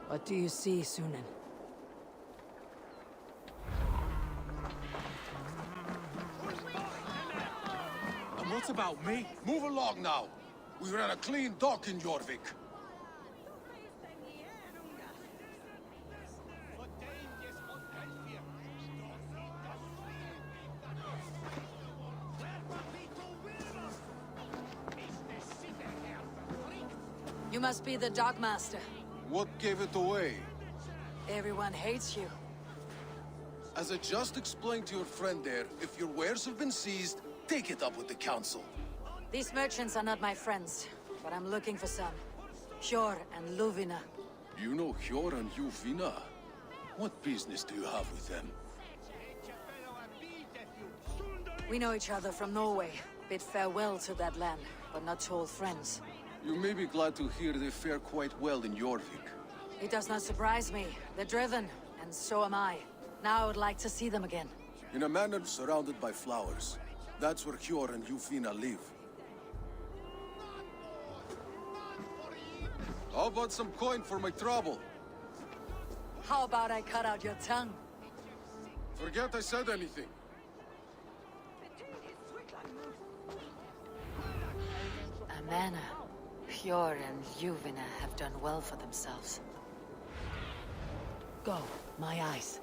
What do you see, Sunan? And what about me? Move along now. We ran a clean dock in Jorvik. You must be the Dogmaster. What gave it away? Everyone hates you. As I just explained to your friend there, if your wares have been seized, take it up with the council. These merchants are not my friends, but I'm looking for some. Hjor and Luvina. You know Hjor and Juvina? What business do you have with them? We know each other from Norway. Bid farewell to that land, but not to old friends. You may be glad to hear they fare quite well in Jorvik. It does not surprise me. They're driven, and so am I. Now I would like to see them again. In a manor surrounded by flowers. That's where Hjor and Juvina live. How about some coin for my trouble? How about I cut out your tongue? Forget I said anything. A manor. Hjor and Juvina have done well for themselves. Go, my eyes.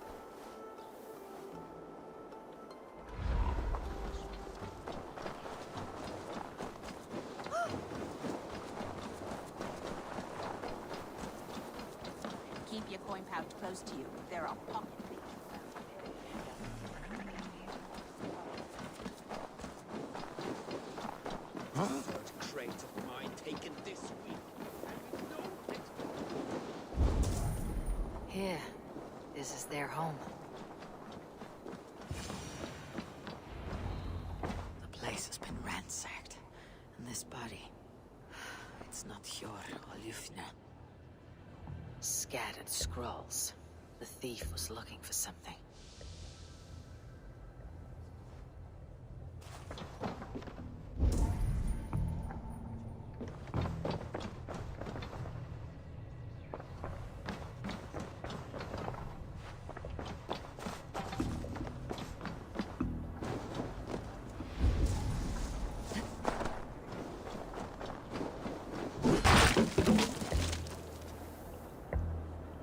Keep your coin pouch close to you. There are pocket thieves. Crate of mine taken this week. Here. This is their home. The place has been ransacked. And this body... It's not Hjor or Juvina. Scattered scrolls. The thief was looking for something.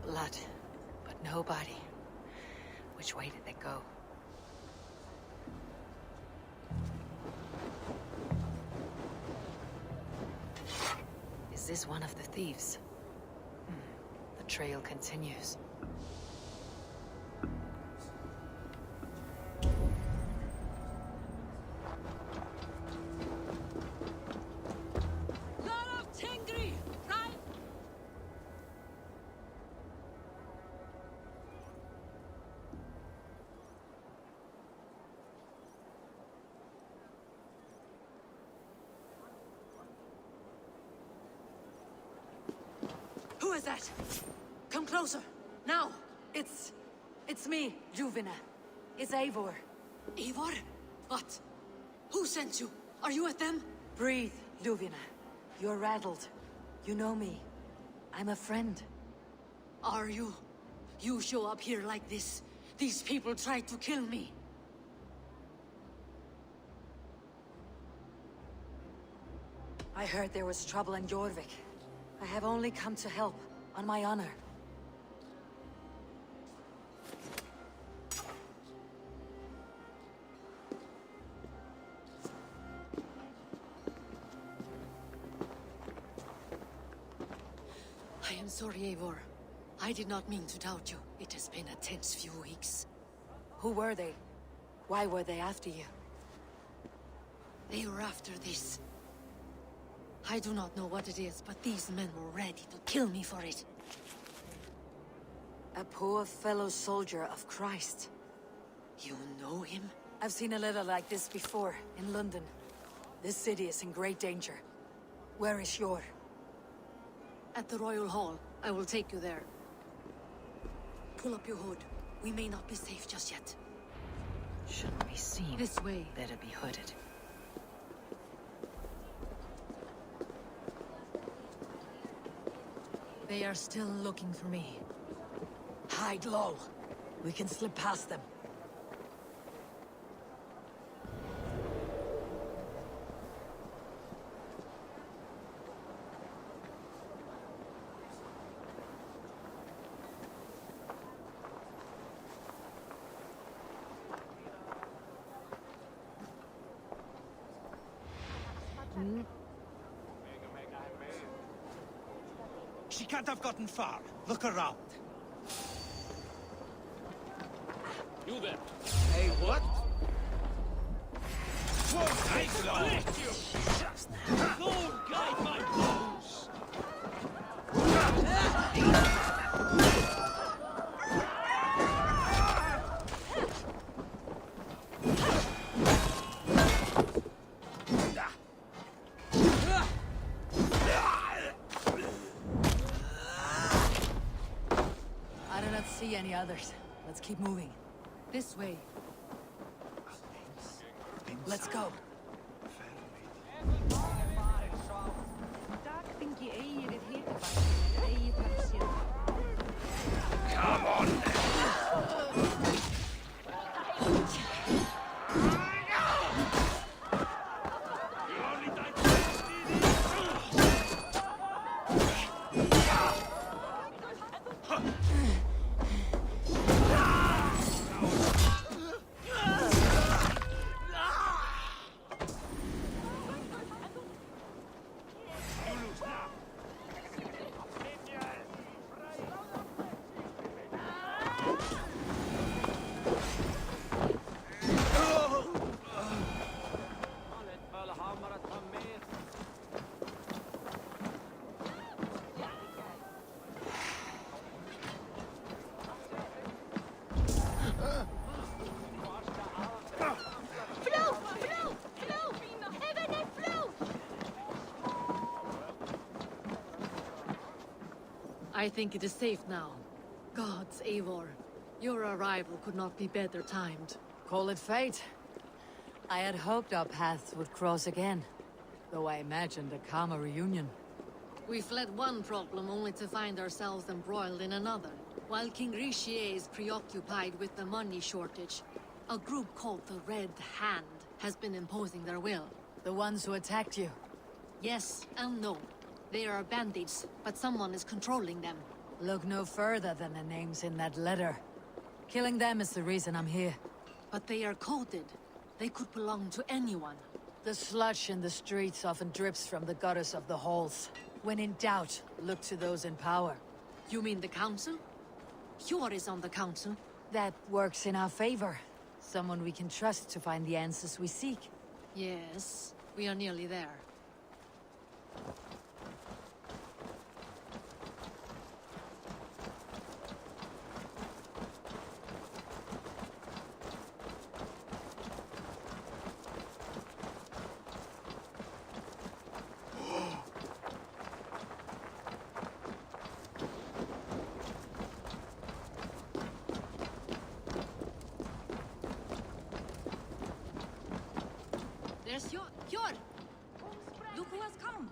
Blood, but no body. Which way did they go? Is this one of the thieves? The trail continues. Who is that? Come closer. Now. It's me, Juvina. It's Eivor. Eivor? What? Who sent you? Are you with them? Breathe, Juvina. You're rattled. You know me. I'm a friend. Are you? You show up here like this. These people tried to kill me. I heard there was trouble in Jorvik. I have only come to help, on my honor. I am sorry, Eivor. I did not mean to doubt you. It has been a tense few weeks. Who were they? Why were they after you? They were after this. I do not know what it is, but these men were ready to kill me for it. A poor fellow soldier of Christ. You know him? I've seen a letter like this before, in London. This city is in great danger. Where is Hjor? At the Royal Hall. I will take you there. Pull up your hood. We may not be safe just yet. Shouldn't be seen. This way. Better be hooded. They are still looking for me. Hide low. We can slip past them. She can't have gotten far. Look around. You there. Hey, what? Whoa, I split you! Go guide my blows! I do not see any others. Let's keep moving. This way. Let's go. Come on! I think it is safe now. Gods, Eivor. Your arrival could not be better timed. Call it fate. I had hoped our paths would cross again, though I imagined a calmer reunion. We fled one problem only to find ourselves embroiled in another. While King Richier is preoccupied with the money shortage, a group called the Red Hand has been imposing their will. The ones who attacked you. Yes and no. They are bandits, but someone is controlling them. Look no further than the names in that letter. Killing them is the reason I'm here. But they are coded. They could belong to anyone. The sludge in the streets often drips from the gutters of the halls. When in doubt, look to those in power. You mean the council? Hjor is on the council. That works in our favor. Someone we can trust to find the answers we seek. Yes, we are nearly there. There's Hjor! Look who has come!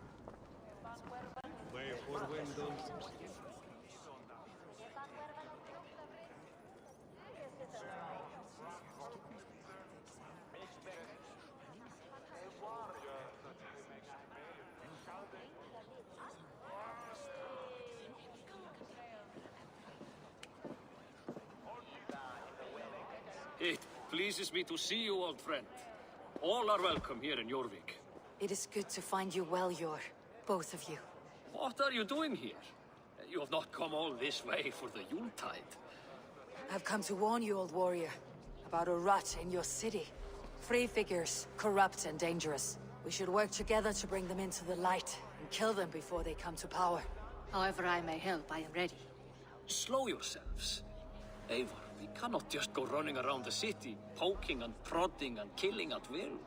It pleases me to see you, old friend. All are welcome here in Jorvik. It is good to find you well, Yor. Both of you. What are you doing here? You have not come all this way for the Yuletide. I've come to warn you, old warrior, about a rot in your city. Free figures, corrupt and dangerous. We should work together to bring them into the light and kill them before they come to power. However I may help, I am ready. Slow yourselves. Eivor, we cannot just go running around the city, poking and prodding and killing at will.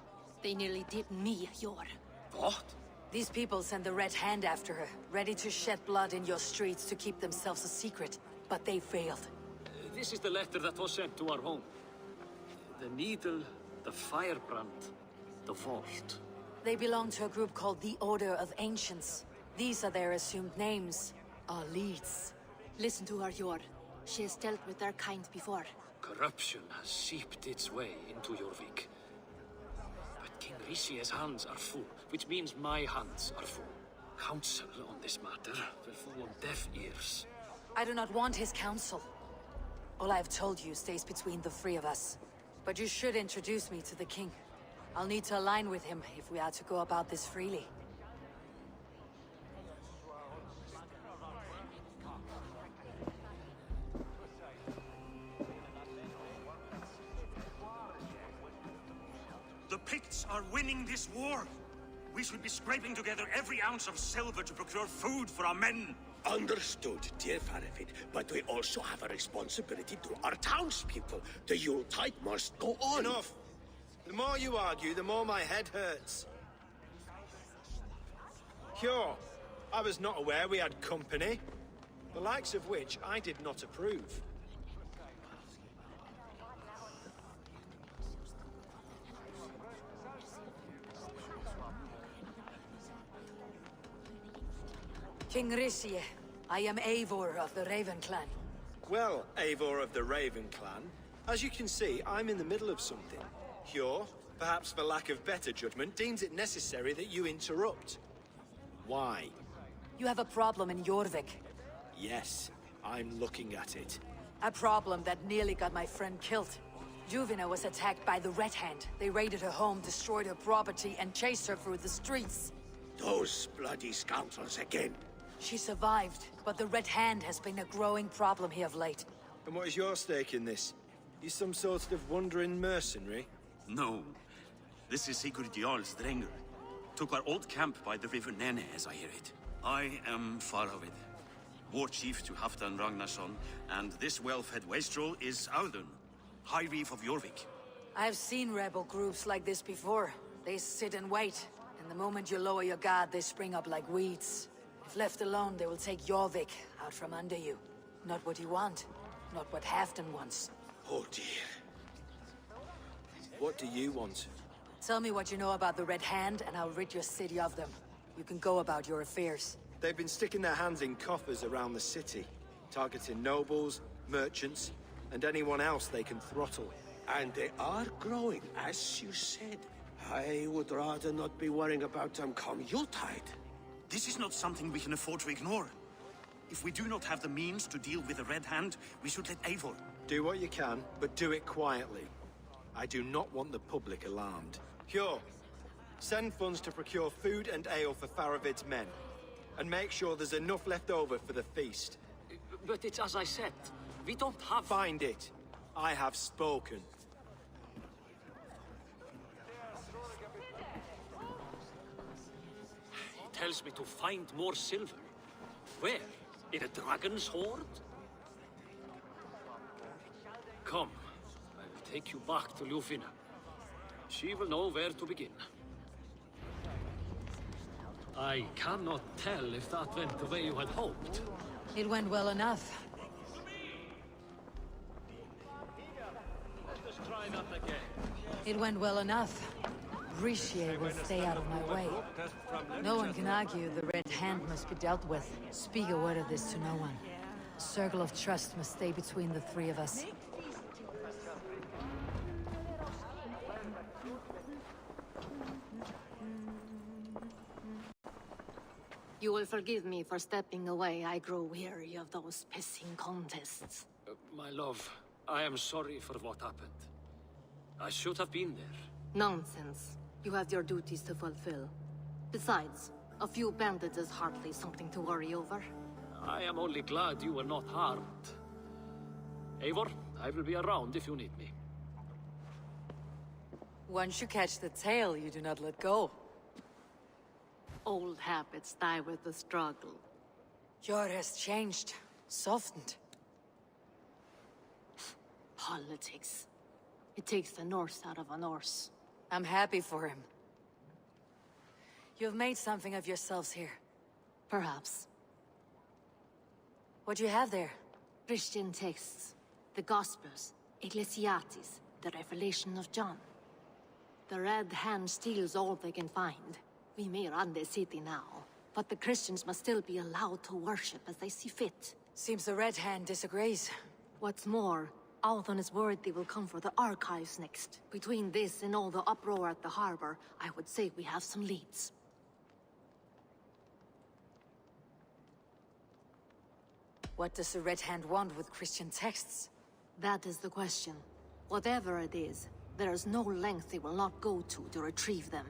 They nearly did me, Hjor. What? These people sent the Red Hand after her, ready to shed blood in your streets to keep themselves a secret. But they failed. This is the letter that was sent to our home. The needle, the firebrand, the vault. They belong to a group called the Order of Ancients. These are their assumed names. Our leads. Listen to her, Yor. She has dealt with their kind before. Corruption has seeped its way into Jorvik. But King Rishie's hands are full, which means my hands are full. Counsel on this matter will fall on deaf ears. I do not want his counsel. All I have told you stays between the three of us. But you should introduce me to the king. I'll need to align with him if we are to go about this freely. The Picts are winning this war. We should be scraping together every ounce of silver to procure food for our men. Understood, dear Faravid, but we also have a responsibility to our townspeople. The Yuletide must go on. Enough! The more you argue, the more my head hurts. Cure, I was not aware we had company, the likes of which I did not approve. King Rishie, I am Eivor of the Raven Clan. Well, Eivor of the Raven Clan, as you can see, I'm in the middle of something. Cure, perhaps for lack of better judgment, deems it necessary that you interrupt. Why? You have a problem in Jorvik. Yes, I'm looking at it. A problem that nearly got my friend killed. Juvina was attacked by the Red Hand. They raided her home, destroyed her property, and chased her through the streets. Those bloody scoundrels again. She survived, but the Red Hand has been a growing problem here of late. And what is your stake in this? You some sort of wandering mercenary? No. This is Sigurd Jarl's Drenger. Took our old camp by the river Nene, as I hear it. I am Faravid, war chief to Halfdan Ragnarsson, and this well-fed wastrel is Audun, High Reef of Jorvik. I have seen rebel groups like this before. They sit and wait, and the moment you lower your guard, they spring up like weeds. If left alone, they will take Jorvik out from under you. Not what you want, not what Halfdan wants. Oh dear. What do you want? Tell me what you know about the Red Hand, and I'll rid your city of them. You can go about your affairs. They've been sticking their hands in coffers around the city, targeting nobles, merchants, and anyone else they can throttle. And they are growing, as you said. I would rather not be worrying about them come Yuletide. This is not something we can afford to ignore. If we do not have the means to deal with the Red Hand, we should let Eivor. Do what you can, but do it quietly. I do not want the public alarmed. Cure, send funds to procure food and ale for Faravid's men. And make sure there's enough left over for the feast. But it's as I said, we don't have... Find it. I have spoken. He tells me to find more silver. Where? In a dragon's hoard? Come, I will take you back to Ljufina. She will know where to begin. I cannot tell if that went the way you had hoped. It went well enough. Let us try that again. It went well enough. Rishie will stay out of my way. No one can argue the Red Hand must be dealt with. Speak a word of this to no one. A circle of trust must stay between the three of us. You will forgive me for stepping away. I grow weary of those pissing contests. My love, I am sorry for what happened. I should have been there. Nonsense. You have your duties to fulfill. Besides, a few bandits is hardly something to worry over. I am only glad you were not harmed. Eivor, I will be around if you need me. Once you catch the tail, you do not let go. Old habits die with the struggle. Jor has changed, softened. Politics. It takes the Norse out of a Norse. I'm happy for him. You've made something of yourselves here. Perhaps. What do you have there? Christian texts, the Gospels, Ecclesiastes, the Revelation of John. The Red Hand steals all they can find. We may run the city now, but the Christians must still be allowed to worship as they see fit. Seems the Red Hand disagrees. What's more, Althon is worried they will come for the archives next. Between this and all the uproar at the harbor, I would say we have some leads. What does the Red Hand want with Christian texts? That is the question. Whatever it is, there is no length they will not go to retrieve them.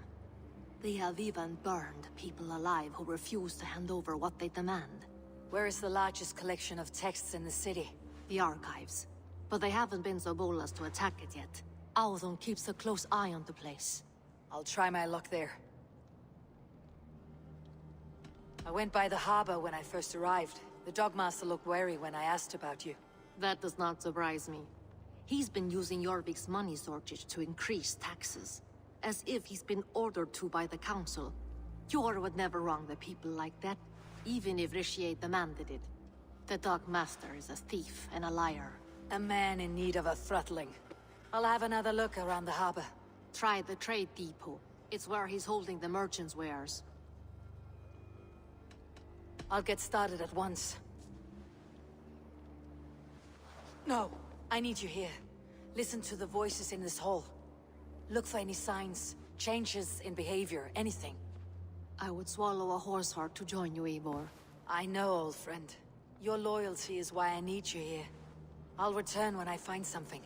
They have even burned people alive who refuse to hand over what they demand. Where is the largest collection of texts in the city? The archives. But they haven't been so bold as to attack it yet. Althon keeps a close eye on the place. I'll try my luck there. I went by the harbor when I first arrived. The Dogmaster looked wary when I asked about you. That does not surprise me. He's been using Jorvik's money shortage to increase taxes. As if he's been ordered to by the council. Yor would never wrong the people like that, even if Richier demanded it. The Dogmaster is a thief and a liar. A man in need of a throttling. I'll have another look around the harbor. Try the trade depot. It's where he's holding the merchants' wares. I'll get started at once. No, I need you here. Listen to the voices in this hall. Look for any signs, changes in behavior, anything. I would swallow a horse heart to join you, Eivor. I know, old friend. Your loyalty is why I need you here. I'll return when I find something.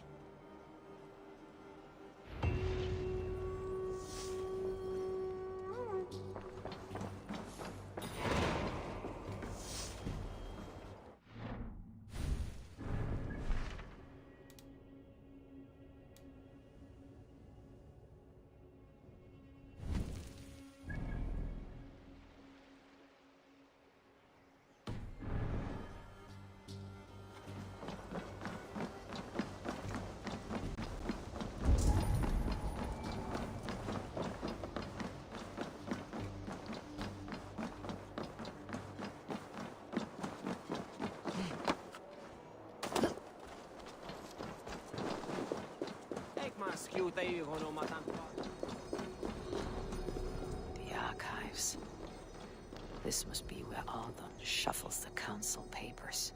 The archives. This must be where Althon shuffles the council papers.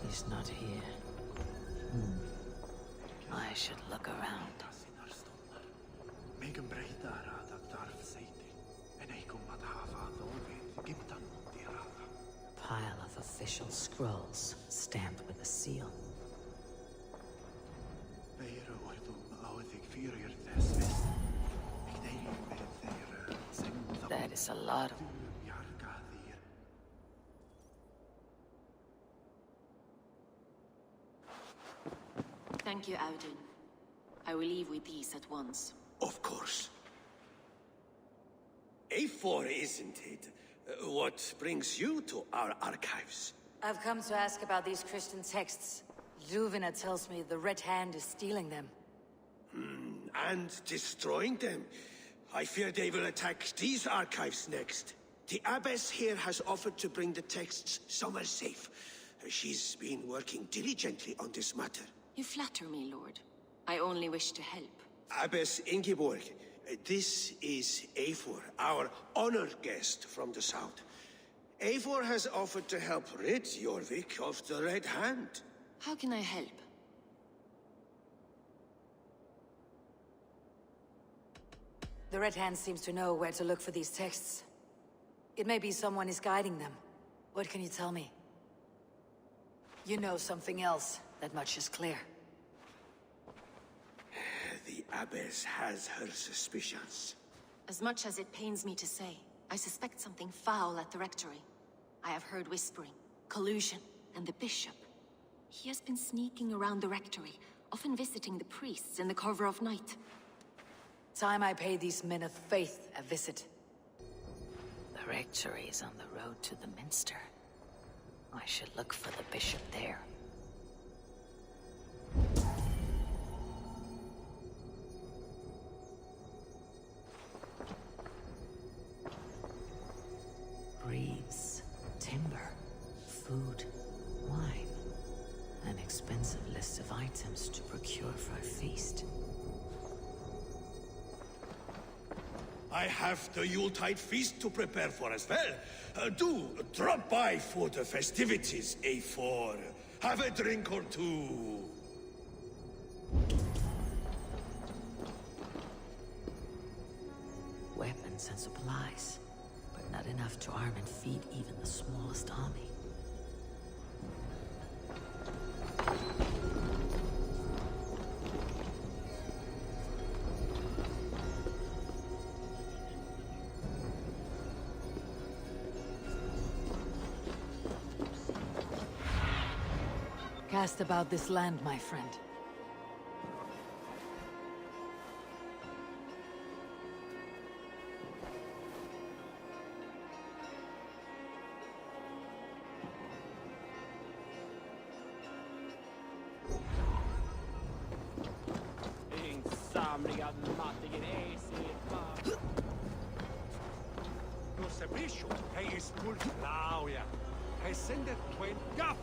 He's not here. I should look around. Pile of official scrolls, stamped with a seal. That is a lot of... Thank you, Audun. I will leave with these at once. Of course. A4, isn't it? What brings you to our archives? I've come to ask about these Christian texts. Zuvina tells me the Red Hand is stealing them. And destroying them. I fear they will attack these archives next. The Abbess here has offered to bring the texts somewhere safe. She's been working diligently on this matter. You flatter me, Lord. I only wish to help. Abbess Ingeborg, this is Eivor, our honored guest from the south. Eivor has offered to help rid Jorvik of the Red Hand. How can I help? The Red Hand seems to know where to look for these texts. It may be someone is guiding them. What can you tell me? You know something else. That much is clear. The Abbess has her suspicions. As much as it pains me to say, I suspect something foul at the Rectory. I have heard whispering, collusion, and the Bishop. He has been sneaking around the Rectory, often visiting the priests in the cover of night. Time I pay these men of faith a visit. The Rectory is on the road to the Minster. I should look for the Bishop there. Reeves. expensive list of items to procure for a feast. I have the Yuletide feast to prepare for as well. Do drop by for the festivities, A4. Have a drink or two. Weapons and supplies, but not enough to arm and feed even the smallest army. Cast about this land, my friend.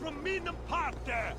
From min parte!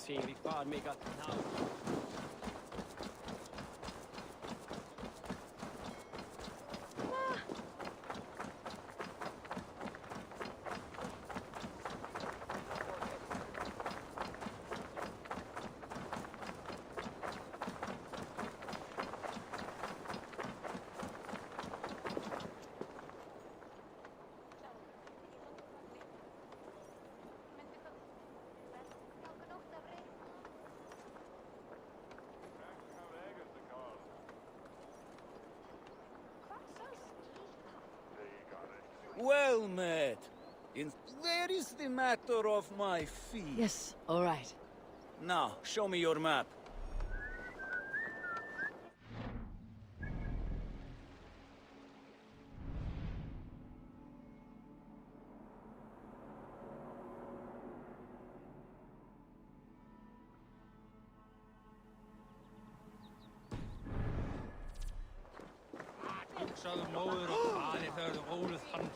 Vi fan mig att Well met. Where is the matter of my fee? Yes, all right. Now, show me your map. Hugsaðu móður og faðir þegar þau óluð hann.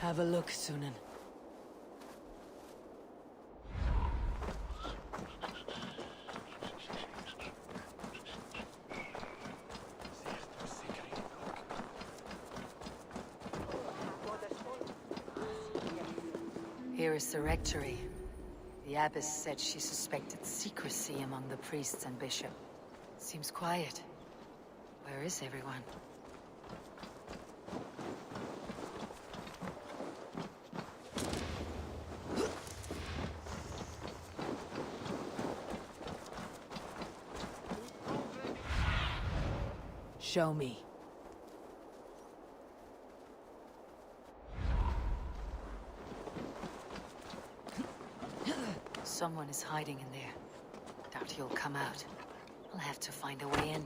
Have a look, Sunan. Here is the rectory. The abbess said she suspected secrecy among the priests and bishop. Seems quiet. Where is everyone? Show me. Someone is hiding in there. Doubt he'll come out. I'll have to find a way in.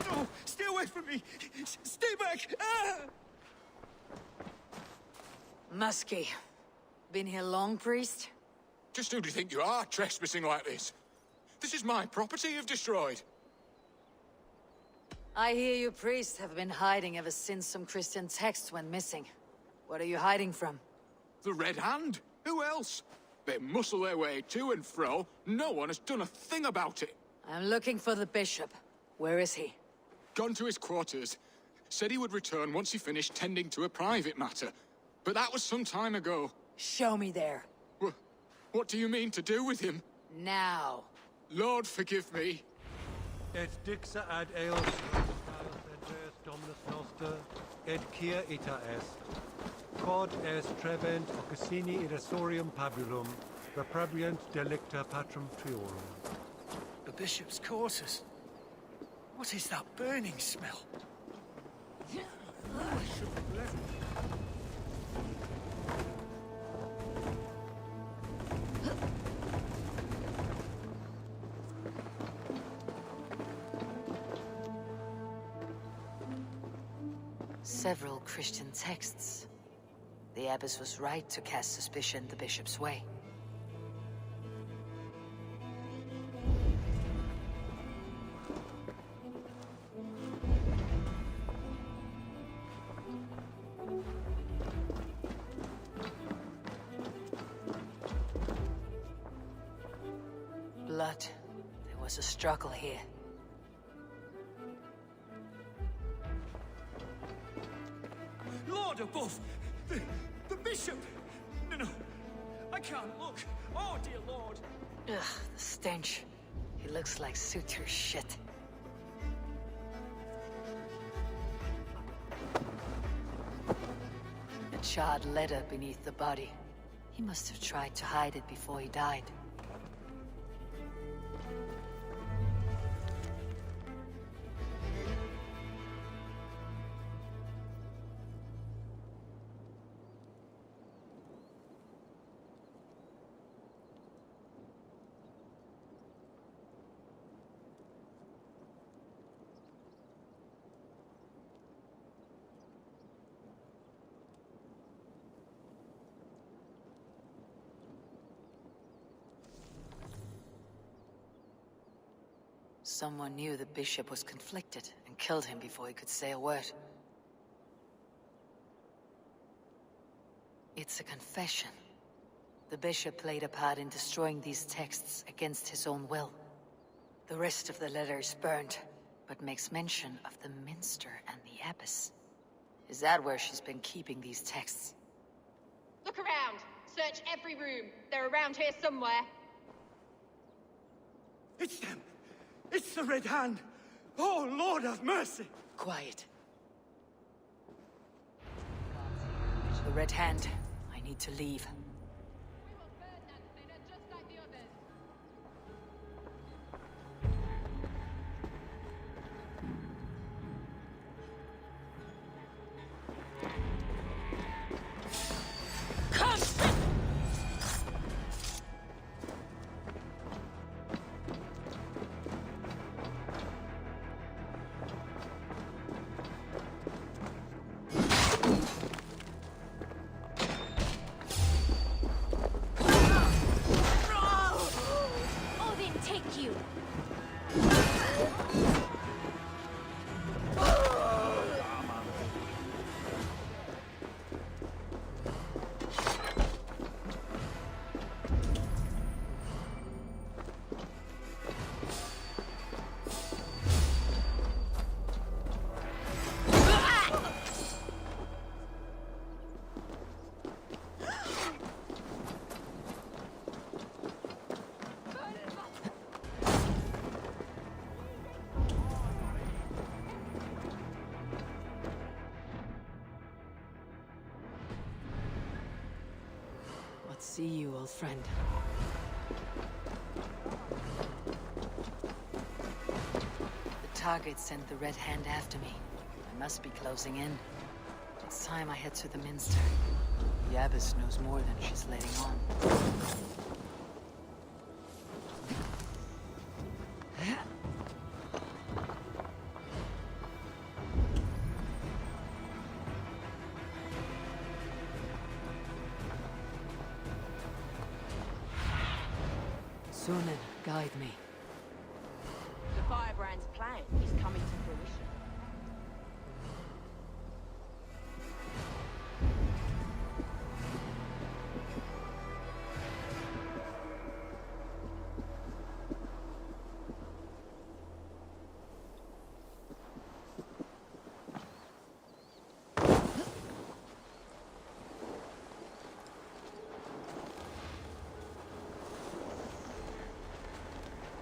No! Stay away from me! Stay back! Ah! Muskie. Been here long, priest? Just who do you think you are, trespassing like this? This is my property you've destroyed. I hear you priests have been hiding ever since some Christian texts went missing. What are you hiding from? The Red Hand? Who else? They muscle their way to and fro. No one has done a thing about it. I'm looking for the bishop. Where is he? Gone to his quarters. Said he would return once he finished tending to a private matter. But that was some time ago. Show me there. What do you mean to do with him? Now. Lord, forgive me. Et dixa ad eos Dominus noster, et quia ita est. Quod est trebent occasini irresorium pabulum, reprobient delicta patrum tuorum. The bishop's quarters. What is that burning smell? Several Christian texts. The abbess was right to cast suspicion the bishop's way. Blood. There was a struggle here. Lord above! The bishop! No, I can't look. Oh, dear Lord! Ugh, the stench. He looks like suture shit. A charred letter beneath the body. He must have tried to hide it before he died. Someone knew the bishop was conflicted and killed him before he could say a word. It's a confession. The bishop played a part in destroying these texts against his own will. The rest of the letter is burned, but makes mention of the minster and the abbess. Is that where she's been keeping these texts? Look around! Search every room. They're around here somewhere. It's them! It's the Red Hand! Oh, Lord have mercy! Quiet. The Red Hand. I need to leave. See you, old friend. The target sent the Red Hand after me. I must be closing in. It's time I head to the Minster. The Abbess knows more than she's letting on. Sunan, guide me. The Firebrand's plan is coming to fruition.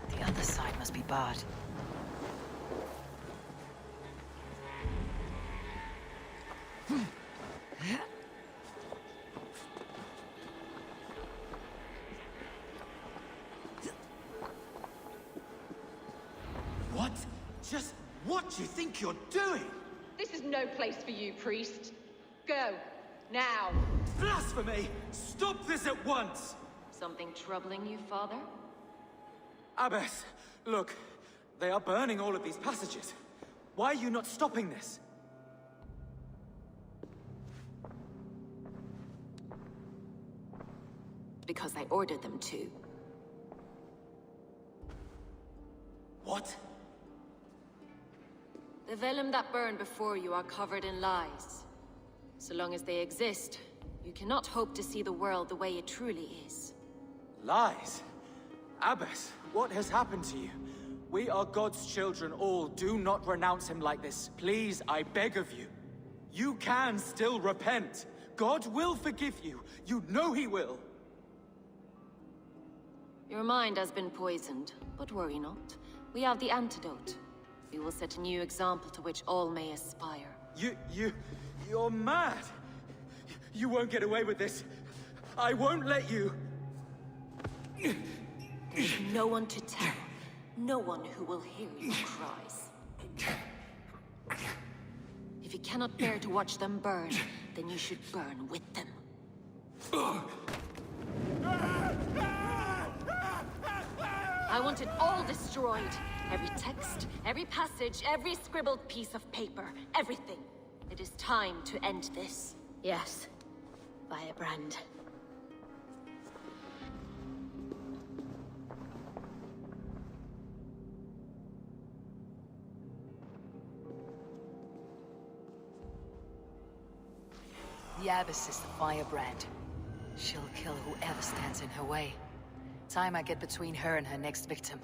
The other side must be barred. What? Just what do you think you're doing? This is no place for you, priest. Go. Now. Blasphemy! Stop this at once! Something troubling you, Father? Abbess, look. They are burning all of these passages. Why are you not stopping this? Because I ordered them to. What? The vellum that burned before you are covered in lies. So long as they exist, you cannot hope to see the world the way it truly is. Lies? Abbess, what has happened to you? We are God's children all. Do not renounce him like this. Please, I beg of you. You can still repent. God will forgive you. You know he will. Your mind has been poisoned, but worry not. We have the antidote. We will set a new example to which all may aspire. You're mad! You won't get away with this. I won't let you. There's no one to tell. No one who will hear your cries. If you cannot bear to watch them burn, then you should burn with them. I want it all destroyed. Every text, every passage, every scribbled piece of paper, everything. It is time to end this. Yes, Firebrand. The Abbess is the Firebrand. She'll kill whoever stands in her way. Time I get between her and her next victim.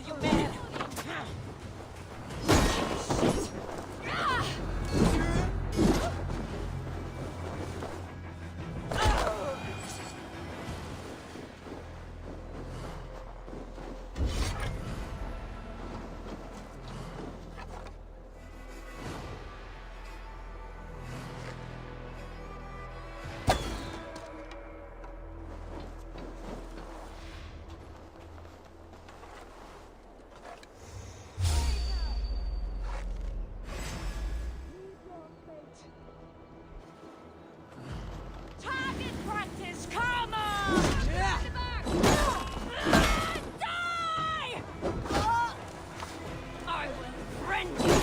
you man! Target practice, come on! Die! I will rend you!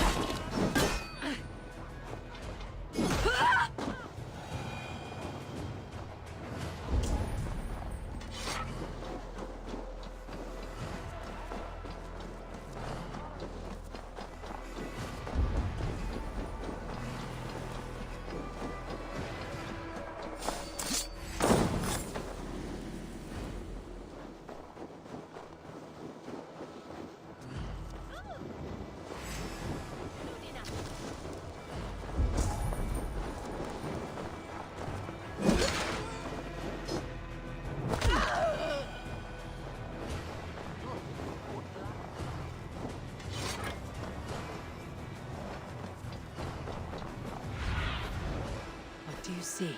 What do you see?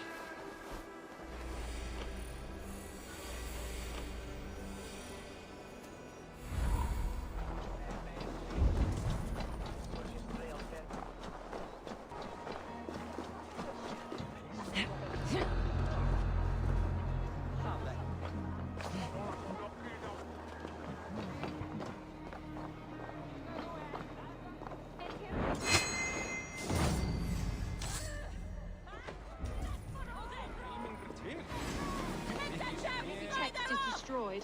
Text is destroyed.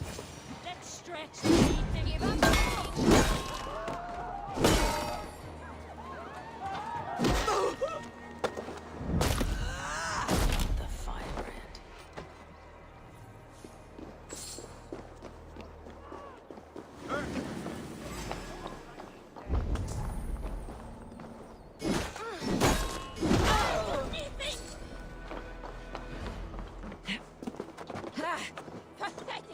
Let's stretch and give up. The firebrand. Pathetic!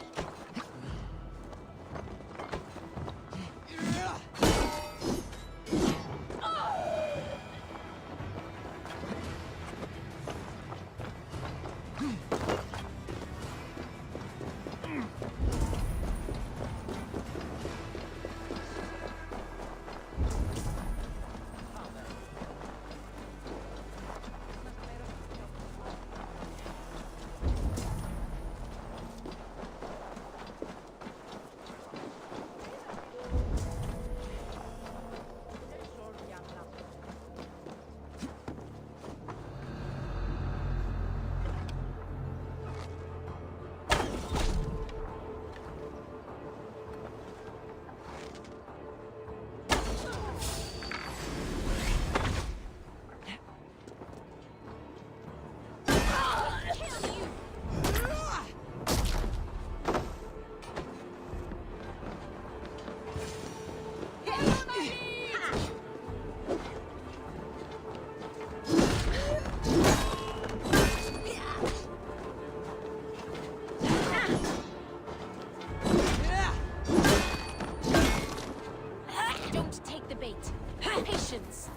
Don't take the bait. Patience.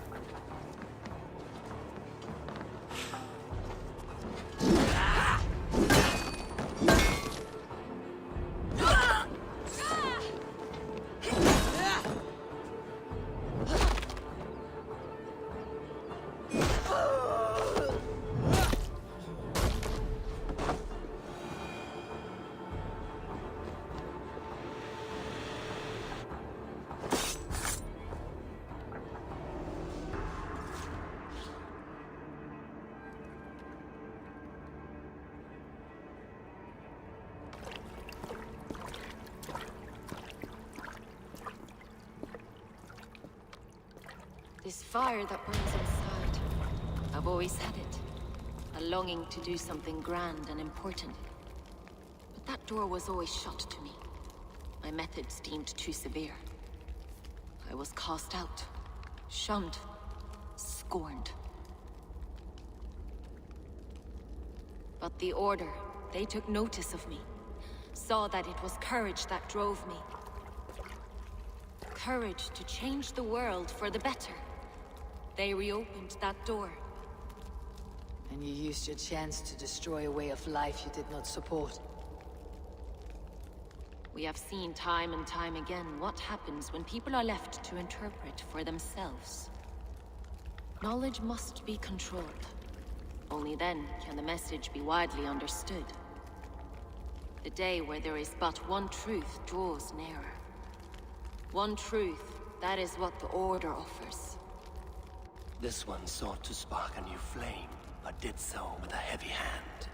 This fire that burns inside. I've always had it. A longing to do something grand and important. But that door was always shut to me. I my methods deemed too severe. I was cast out, shunned, scorned. But the Order, they took notice of me, saw that it was courage that drove me. Courage to change the world for the better. They reopened that door. And you used your chance to destroy a way of life you did not support. We have seen time and time again what happens when people are left to interpret for themselves. Knowledge must be controlled. Only then can the message be widely understood. The day where there is but one truth draws nearer. One truth, that is what the Order offers. This one sought to spark a new flame, but did so with a heavy hand.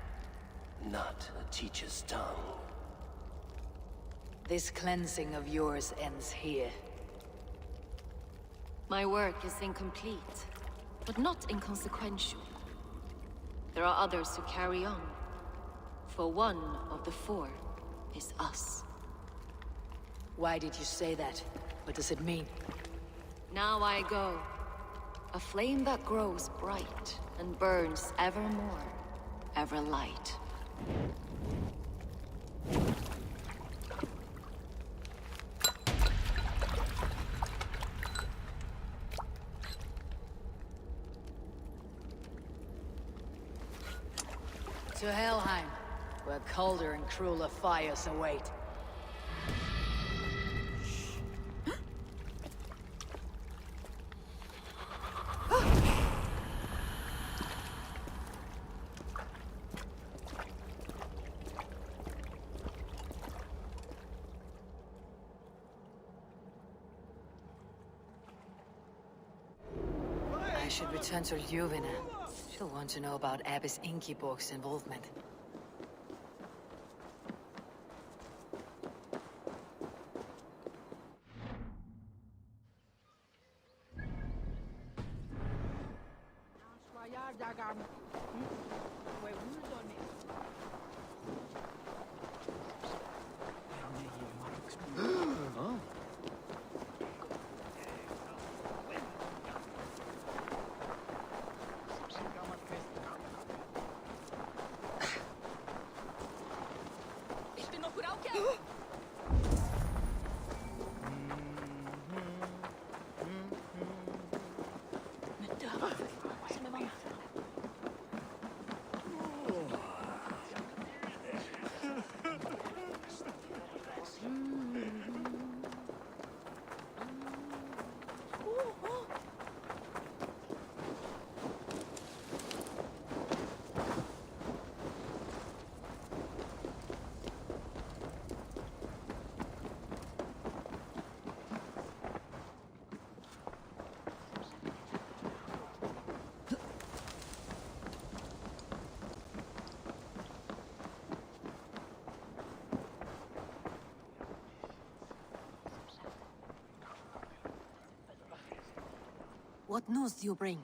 Not a teacher's tongue. This cleansing of yours ends here. My work is incomplete, but not inconsequential. There are others who carry on. For one of the four is us. Why did you say that? What does it mean? Now I go. A flame that grows bright and burns ever more, ever light. To Helheim, where colder and crueler fires await. I should return to Ljuvina. She'll want to know about Abbess Ingeborg's involvement. What news do you bring?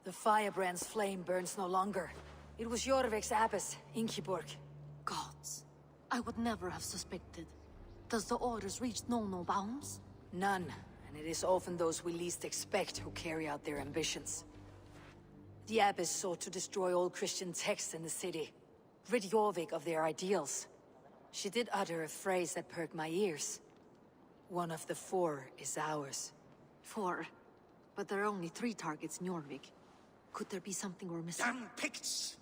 The firebrand's flame burns no longer. It was Jorvik's abbess, Ingeborg. Gods, I would never have suspected. Does the Order's reach know no bounds? None, and it is often those we least expect who carry out their ambitions. The abbess sought to destroy all Christian texts in the city, rid Jorvik of their ideals. She did utter a phrase that perked my ears. One of the four is ours. 4? But there are only 3 targets in Jorvik. Could there be something we're missing? Damn Picts!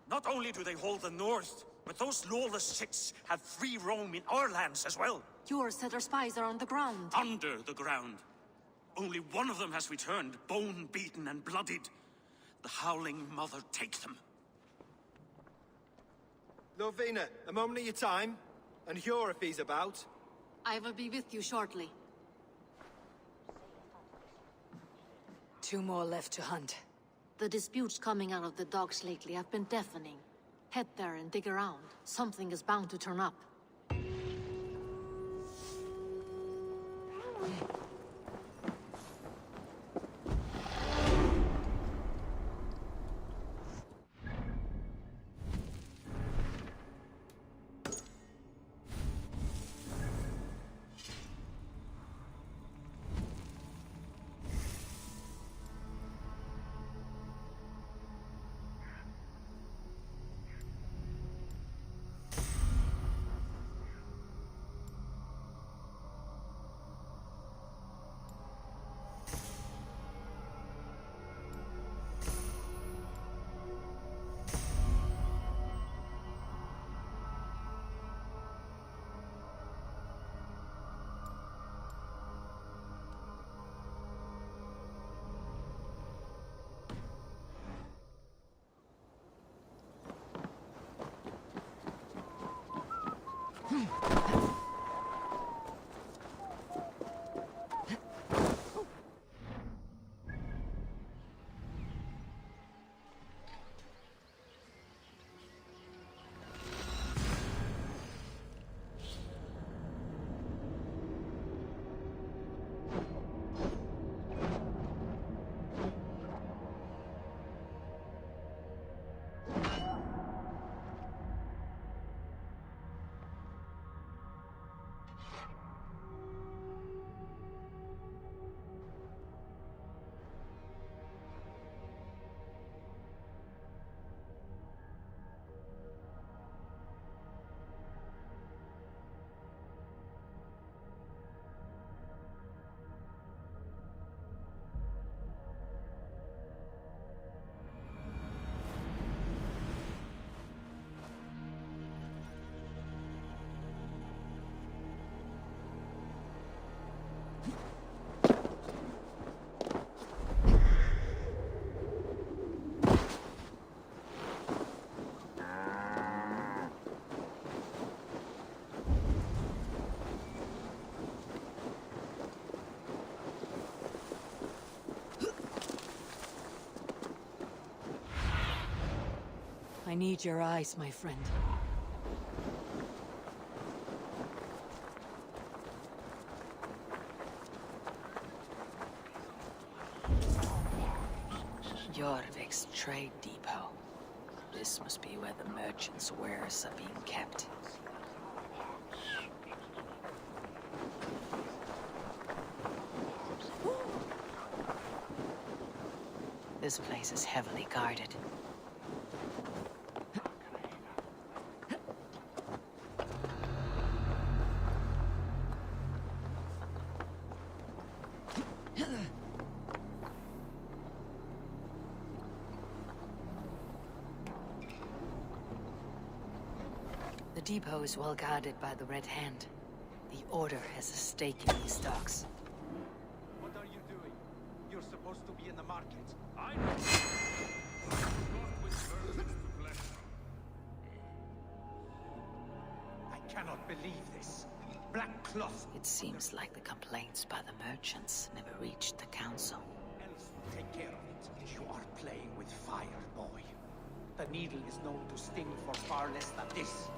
Not only do they hold the north, but those lawless shits have free roam in our lands as well. Yours said our spies are on the ground. Under the ground. Only one of them has returned, bone-beaten and bloodied. The Howling Mother take them. Lovina, a moment of your time. And Hjor if he's about. I will be with you shortly. 2 more left to hunt. The disputes coming out of the docks lately have been deafening. Head there and dig around. Something is bound to turn up. I need your eyes, my friend. Jorvik's trade depot. This must be where the merchants' wares are being kept. This place is heavily guarded. The depot is well guarded by the Red Hand. The Order has a stake in these docks. What are you doing? You're supposed to be in the market. I cannot believe this. Black cloth. It seems like the complaints by the merchants never reached the council. Else take care of it. You are playing with fire, boy. The needle is known to sting for far less than this.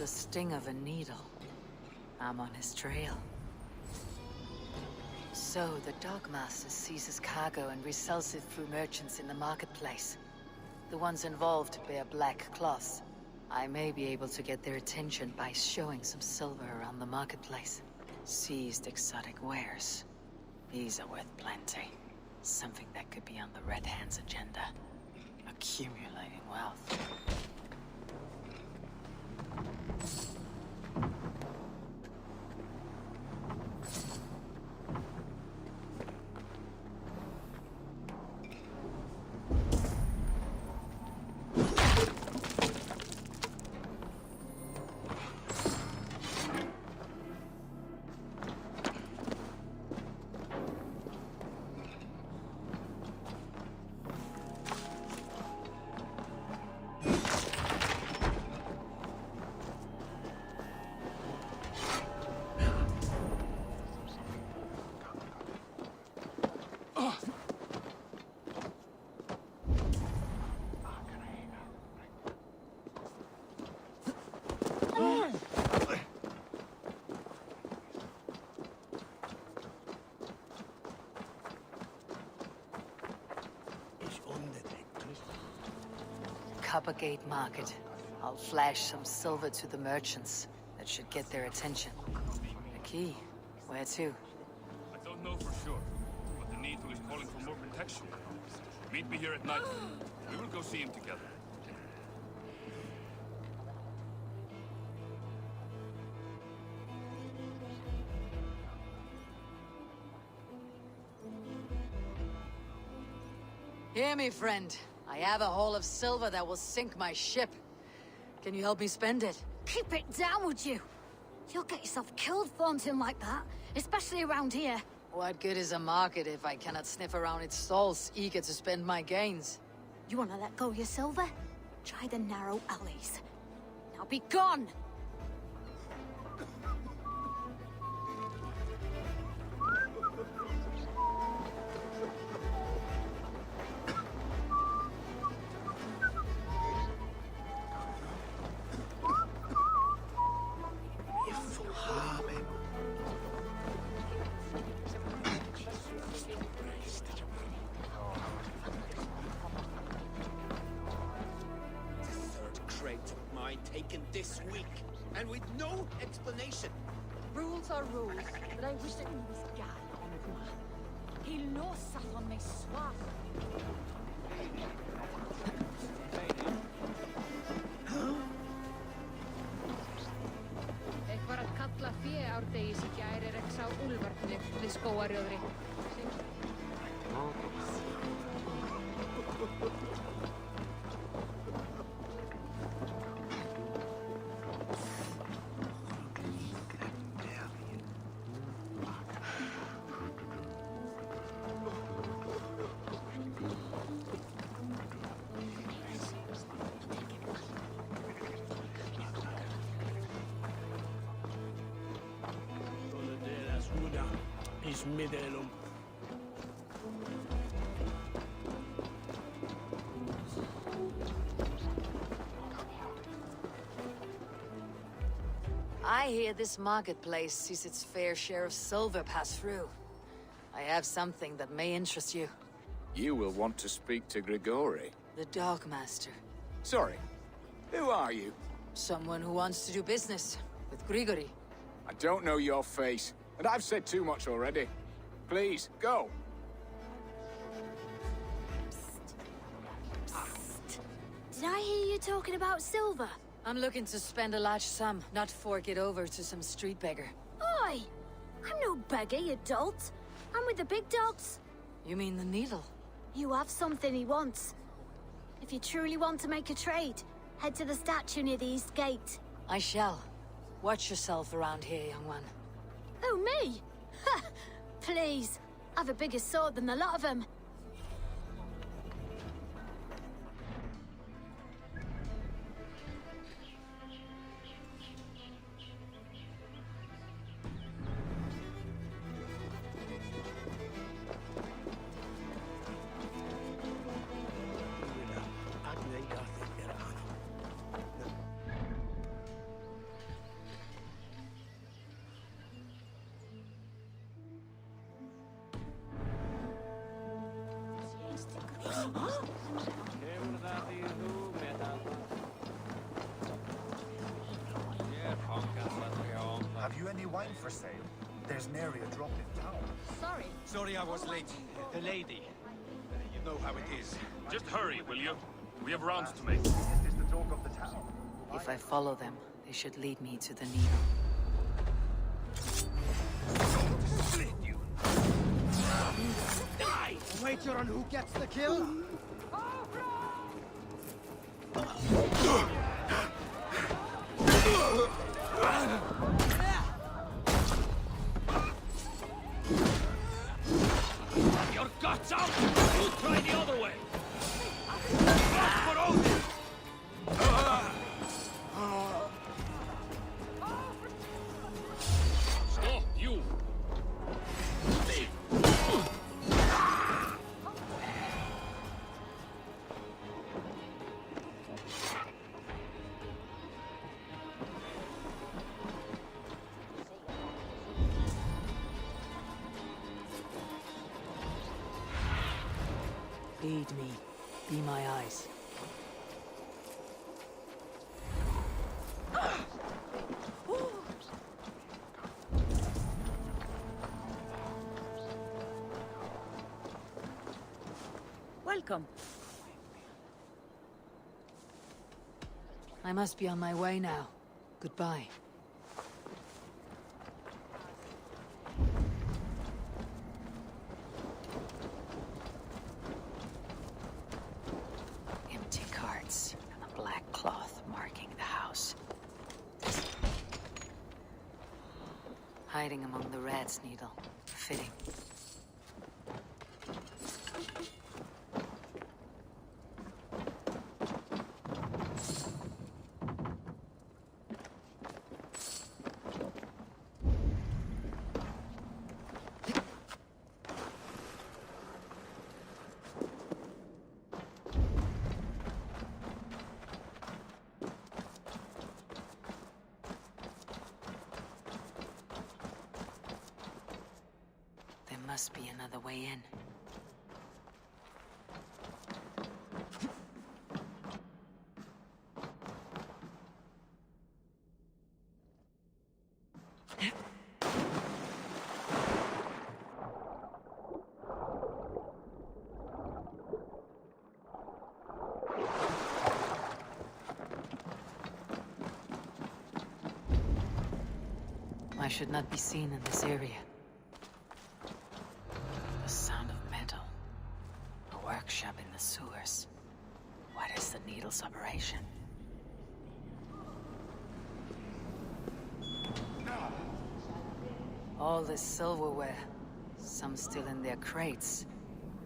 the sting of a needle. I'm on his trail. So, the Dogmaster seizes cargo and resells it through merchants in the marketplace. The ones involved bear black cloths. I may be able to get their attention by showing some silver around the marketplace. Seized exotic wares. These are worth plenty. Something that could be on the Red Hand's agenda. Accumulating wealth. Coppergate Market. I'll flash some silver to the merchants. That should get their attention. The key? Where to? I don't know for sure, but the Needle is calling for more protection. Meet me here at night. We will go see him together. Hear me, friend. I have a haul of silver that will sink my ship. Can you help me spend it? Keep it down, would you? You'll get yourself killed flaunting like that, especially around here. What good is a market if I cannot sniff around its stalls, eager to spend my gains? You want to let go of your silver? Try the narrow alleys. Now be gone! Taken this week, and with no explanation. Rules are rules, but I wish that he was guy on it. He lost on me swap. Eitthvað að kalla fé í gær ekki sá úlfarnir við skógarjóðri. I hear this marketplace sees its fair share of silver pass through. I have something that may interest you. You will want to speak to Grigori. The Dogmaster. Sorry, who are you? Someone who wants to do business with Grigori. I don't know your face, and I've said too much already. Please, go. Did I hear you talking about silver? I'm looking to spend a large sum, not fork it over to some street beggar. Oi! I'm no beggar, you dolt. I'm with the big dogs. You mean the Needle? You have something he wants. If you truly want to make a trade, head to the statue near the East Gate. I shall. Watch yourself around here, young one. Oh, me? Ha! Please. I've a bigger sword than the lot of them. any wine for sale? There's nary a drop in town. Sorry. Sorry I was late. The lady. You know how it is. Just hurry, will you? We have rounds to make. Is this the talk of the town? If I follow them, they should lead me to the needle. Split you! Die! Wager on who gets the kill? Your guts out! We'll try the other way! For Odin! Stop, you! Lead me. Be my eyes. Welcome. I must be on my way now. Goodbye. Empty carts and a black cloth marking the house. Hiding among the rat's needle. Fitting. Must be another way in. I should not be seen in this area. Workshop in the sewers. What is the needle's operation? All this silverware. Some still in their crates.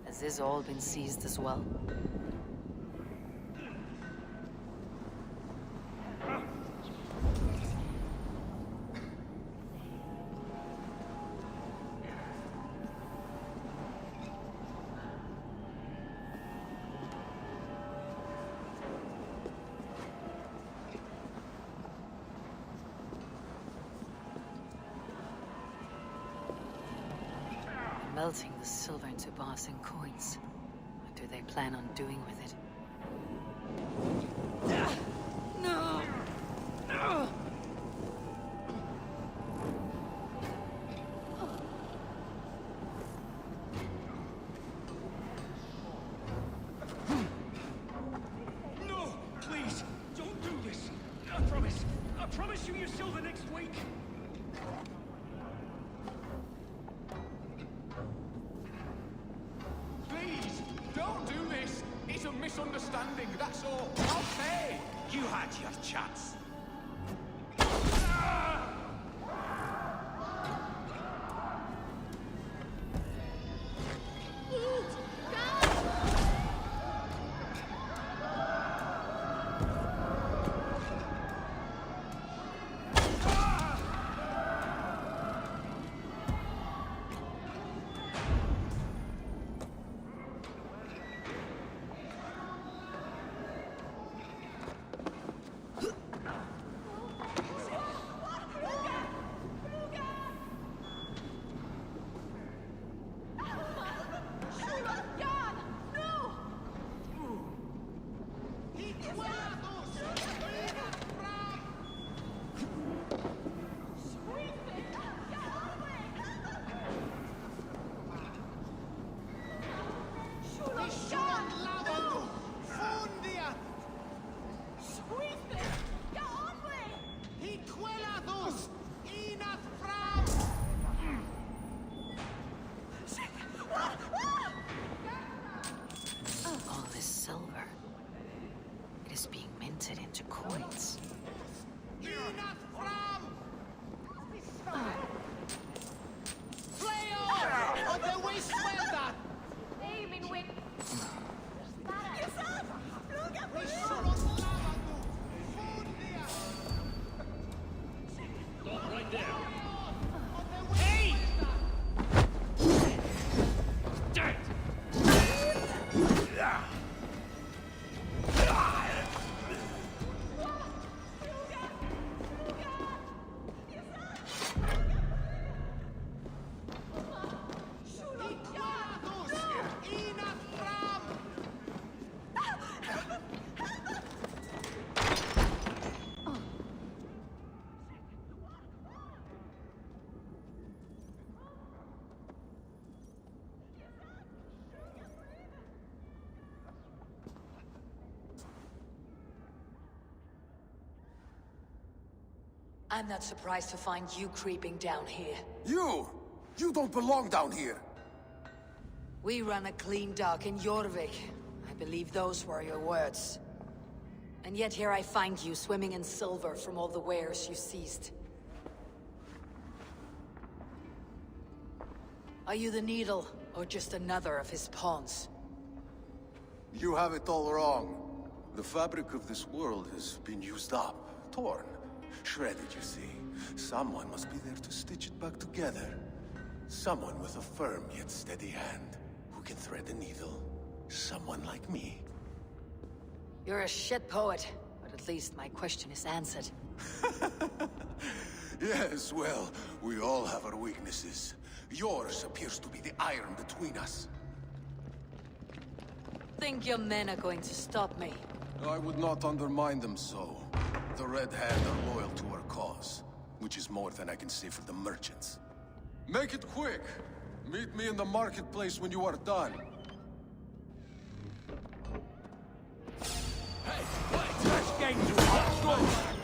Has this all been seized as well? Melting the silver into bars and coins. What do they plan on doing with it? No! No! No! Please! Don't do this! I promise you your silver next week! Misunderstanding, that's all. I'll pay! You had your chance. I'm not surprised to find you creeping down here. You! You don't belong down here! We run a clean dock in Jorvik. I believe those were your words. And yet here I find you swimming in silver from all the wares you seized. Are you the Needle, or just another of his pawns? You have it all wrong. The fabric of this world has been used up, torn, shredded, you see. Someone must be there to stitch it back together. Someone with a firm yet steady hand, who can thread the needle. Someone like me. You're a shit poet, but at least my question is answered. Yes, well, we all have our weaknesses. Yours appears to be the iron between us. Think your men are going to stop me? I would not undermine them so. The Red Hand are loyal to our cause, which is more than I can say for the merchants. Make it quick! Meet me in the marketplace when you are done. Hey, wait! Let's get to it!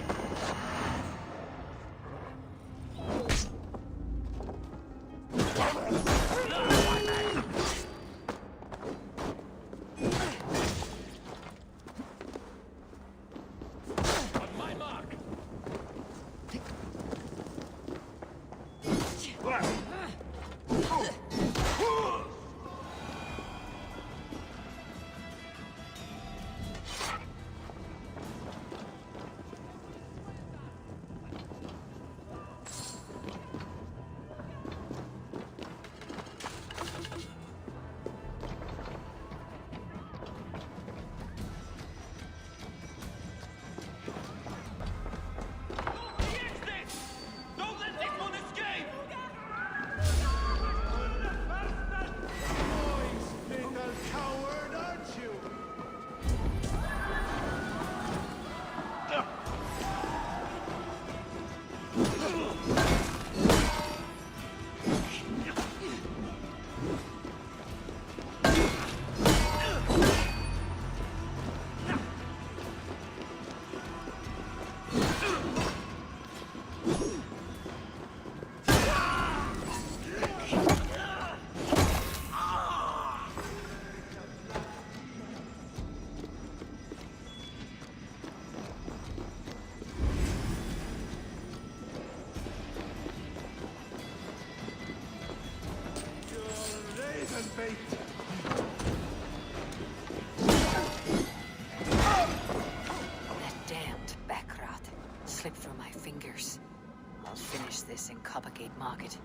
That damned backrot slipped through my fingers. I'll finish this in Coppergate Market.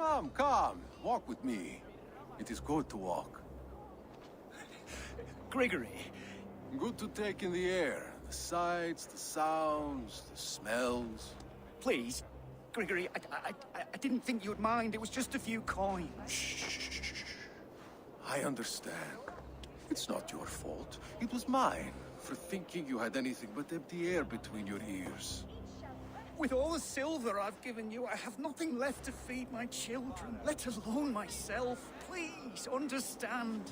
Come, come. Walk with me. It is good to walk. Gregory. Good to take in the air. The sights, the sounds, the smells. Please. Gregory, I didn't think you'd mind. It was just a few coins. Shh. I understand. It's not your fault. It was mine, for thinking you had anything but empty air between your ears. With all the silver I've given you, I have nothing left to feed my children, let alone myself. Please, understand.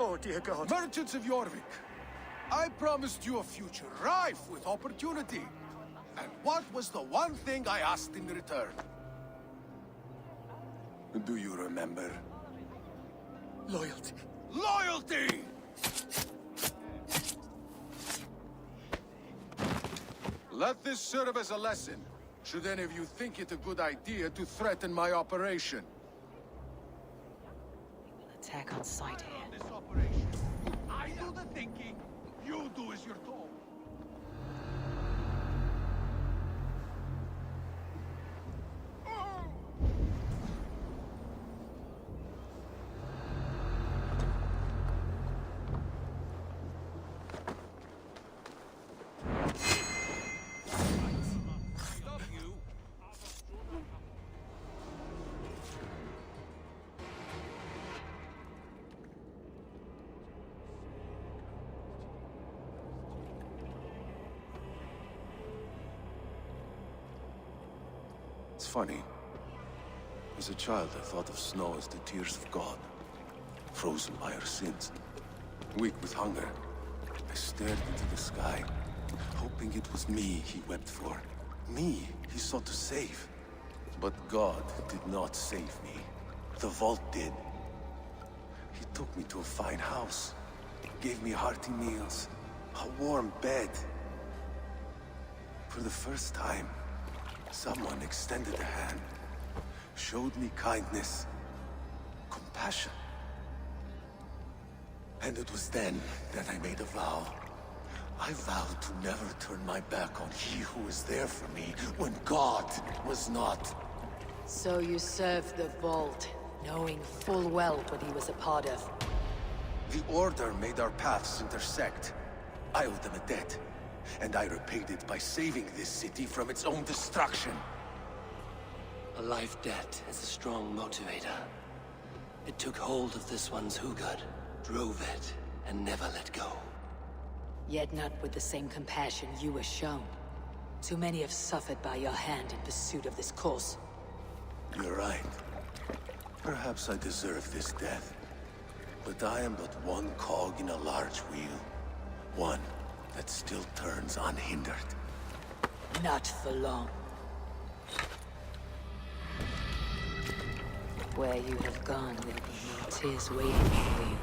Oh, dear God. Merchants of Jorvik, I promised you a future rife with opportunity. And what was the one thing I asked in return? Do you remember? Loyalty. Loyalty! Let this serve as a lesson, should any of you think it a good idea to threaten my operation. Attack on sight here. This operation. I do the thinking, you do as you're told. It's funny. As a child, I thought of snow as the tears of God, frozen by our sins. Weak with hunger, I stared into the sky, hoping it was me he wept for. Me he sought to save. But God did not save me. The vault did. He took me to a fine house, gave me hearty meals, a warm bed. For the first time, someone extended a hand, showed me kindness, compassion. And it was then that I made a vow. I vowed to never turn my back on he who was there for me when God was not. So you served the Vault, knowing full well what he was a part of. The Order made our paths intersect. I owed them a debt, and I repaid it by saving this city from its own destruction. A life debt is a strong motivator. It took hold of this one's Hugad, drove it, and never let go. Yet not with the same compassion you were shown. Too many have suffered by your hand in pursuit of this cause. You're right. Perhaps I deserve this death. But I am but one cog in a large wheel. One that still turns unhindered. Not for long. Where you have gone, there will be no tears waiting for you.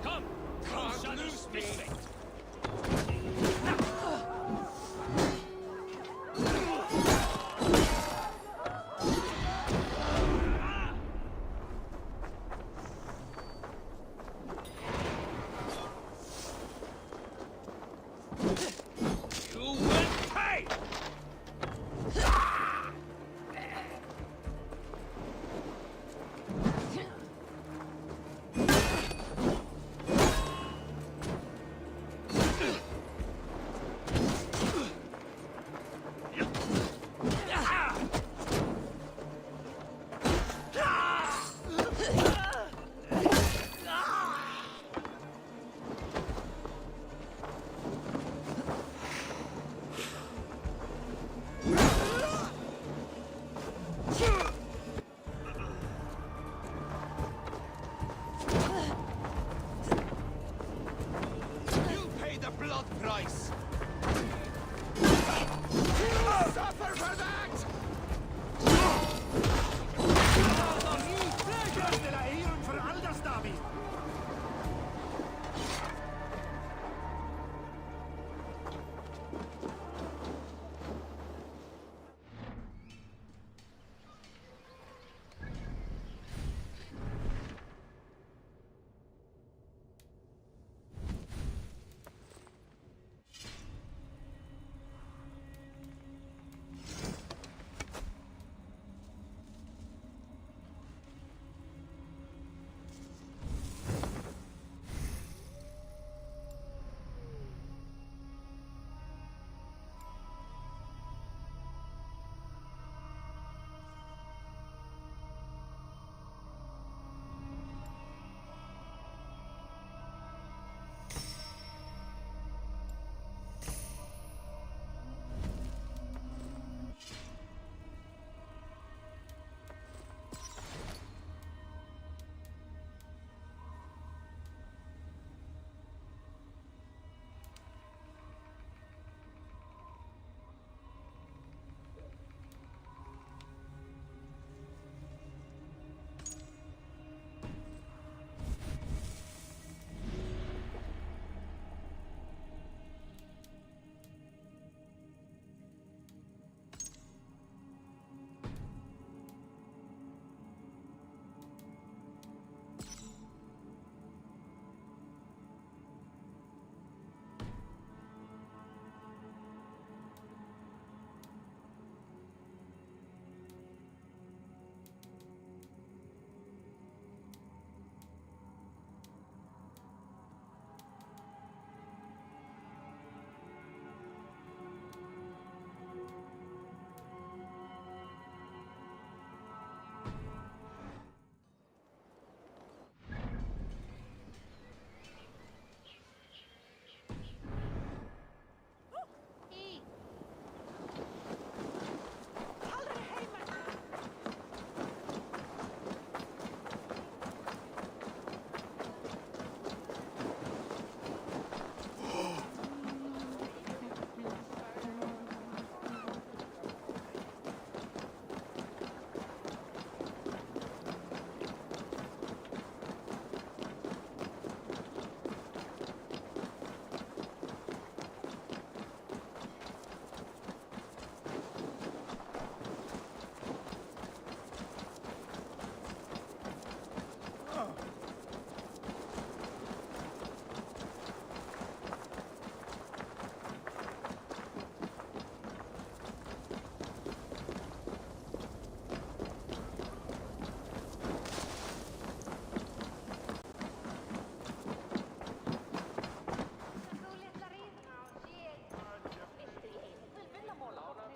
Come! Come, loose me!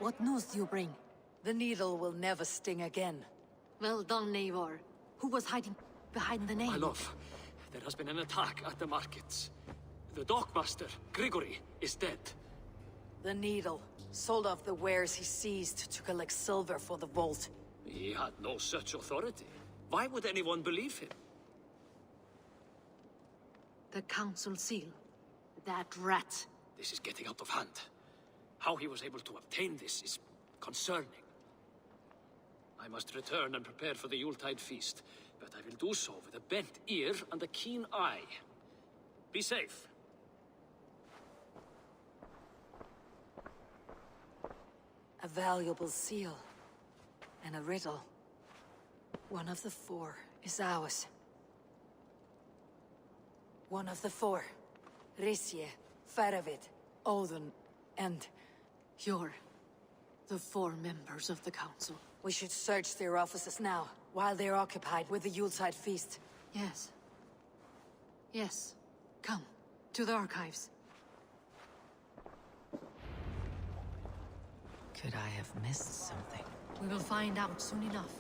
What news do you bring? The needle will never sting again. Well done, Eivor. Who was hiding behind the name? My love, there has been an attack at the markets. The dockmaster, Grigory, is dead. The needle. Sold off the wares he seized to collect silver for the vault. He had no such authority. Why would anyone believe him? The council seal. That rat. This is getting out of hand. How he was able to obtain this is concerning. I must return and prepare for the Yuletide feast, but I will do so with a bent ear and a keen eye. Be safe. A valuable seal. And a riddle. One of the four is ours. One of the four. Risje, Faravid, Odin, and... You're the four members of the council. We should search their offices now, while they're occupied with the Yuletide feast. Yes. Yes. Come, to the archives. Could I have missed something? We will find out soon enough.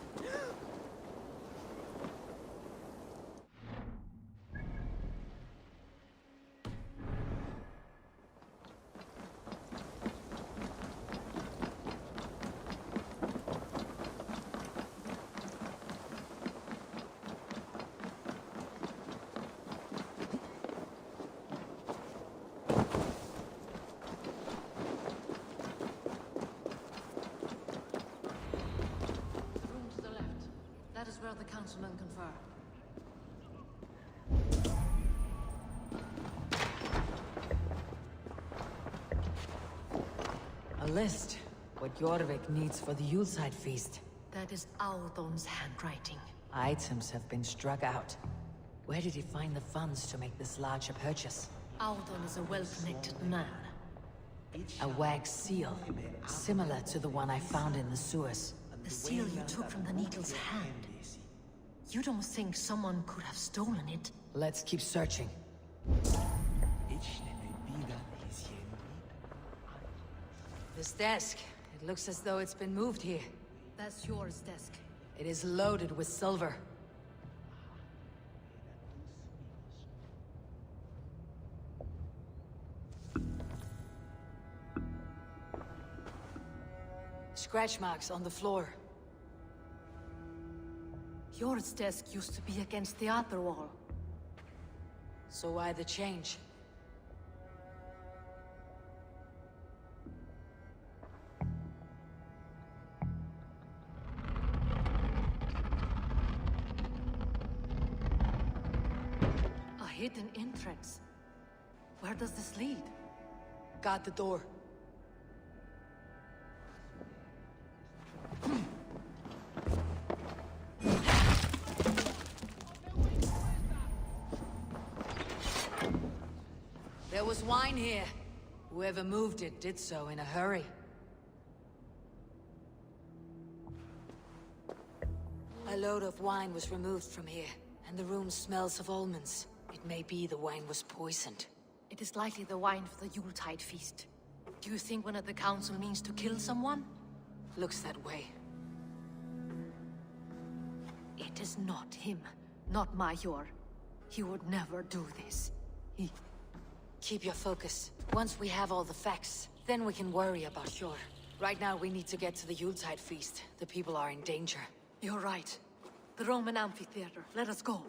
That is where the councilmen confer. A list. What Jorvik needs for the Yuletide feast. That is Audon's handwriting. Items have been struck out. Where did he find the funds to make this larger purchase? Audon is a well-connected man. A wax seal, similar to the one I found in the sewers. The seal you took from the needle's hand. You don't think someone could have stolen it? Let's keep searching. This desk. It looks as though it's been moved here. That's yours, desk. It is loaded with silver. Scratch marks on the floor. Yours desk used to be against the other wall. So why the change? A hidden entrance. Where does this lead? Guard the door. There was wine here. Whoever moved it did so in a hurry. A load of wine was removed from here, and the room smells of almonds. It may be the wine was poisoned. It is likely the wine for the Yuletide feast. Do you think one of the council means to kill someone? Looks that way. It is not him, not Major. He would never do this. He... Keep your focus. Once we have all the facts, then we can worry about Hjor. Right now we need to get to the Yuletide feast. The people are in danger. You're right. The Roman amphitheater. Let us go.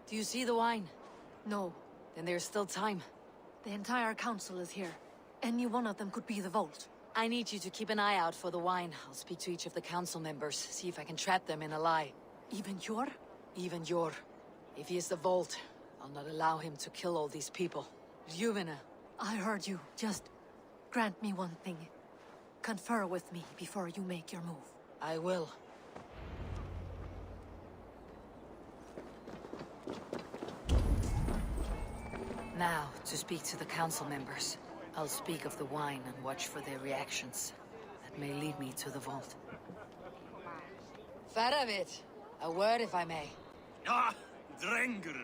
Do you see the wine? No. Then there's still time. The entire council is here. Any one of them could be the vault. I need you to keep an eye out for the wine. I'll speak to each of the council members, see if I can trap them in a lie. Even Yor? Even Yor. If he is the vault, I'll not allow him to kill all these people. Juvena. I heard you. Just grant me one thing. Confer with me before you make your move. I will. Now, to speak to the council members. I'll speak of the wine and watch for their reactions. That may lead me to the vault. Faravit, a word if I may. Ah, Drenger.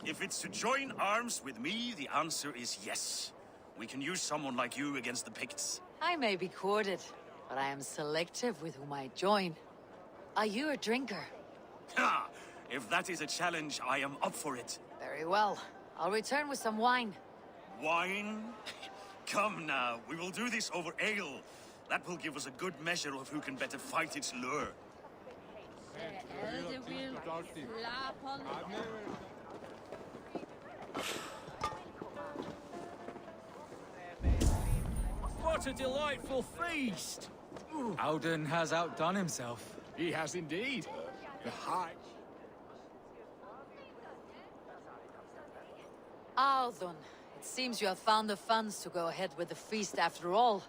If it's to join arms with me, the answer is yes. We can use someone like you against the Picts. I may be courted, but I am selective with whom I join. Are you a drinker? Ha! If that is a challenge, I am up for it. Very well. I'll return with some wine. Wine? Come now, we will do this over ale. That will give us a good measure of who can better fight its lure. What a delightful feast! Alden has outdone himself. He has indeed. The high... Alden, it seems you have found the funds to go ahead with the feast after all.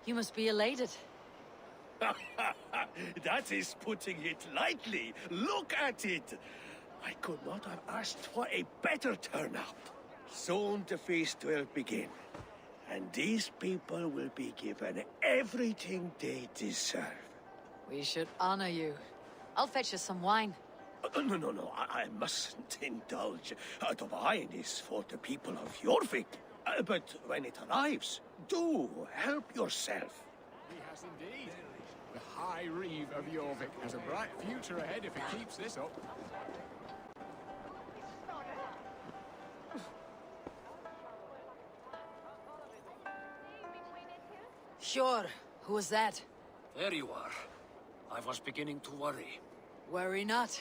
You must be elated. That is putting it lightly. Look at it! I could not have asked for a better turnout. Soon the feast will begin. And these people will be given everything they deserve. We should honor you. I'll fetch you some wine. No, I mustn't indulge. The wine is for the people of Jorvik. But when it arrives, do help yourself. He has indeed. The High Reeve of Jorvik has a bright future ahead if he keeps this up. Sure. Who was that? There you are. I was beginning to worry. Worry not.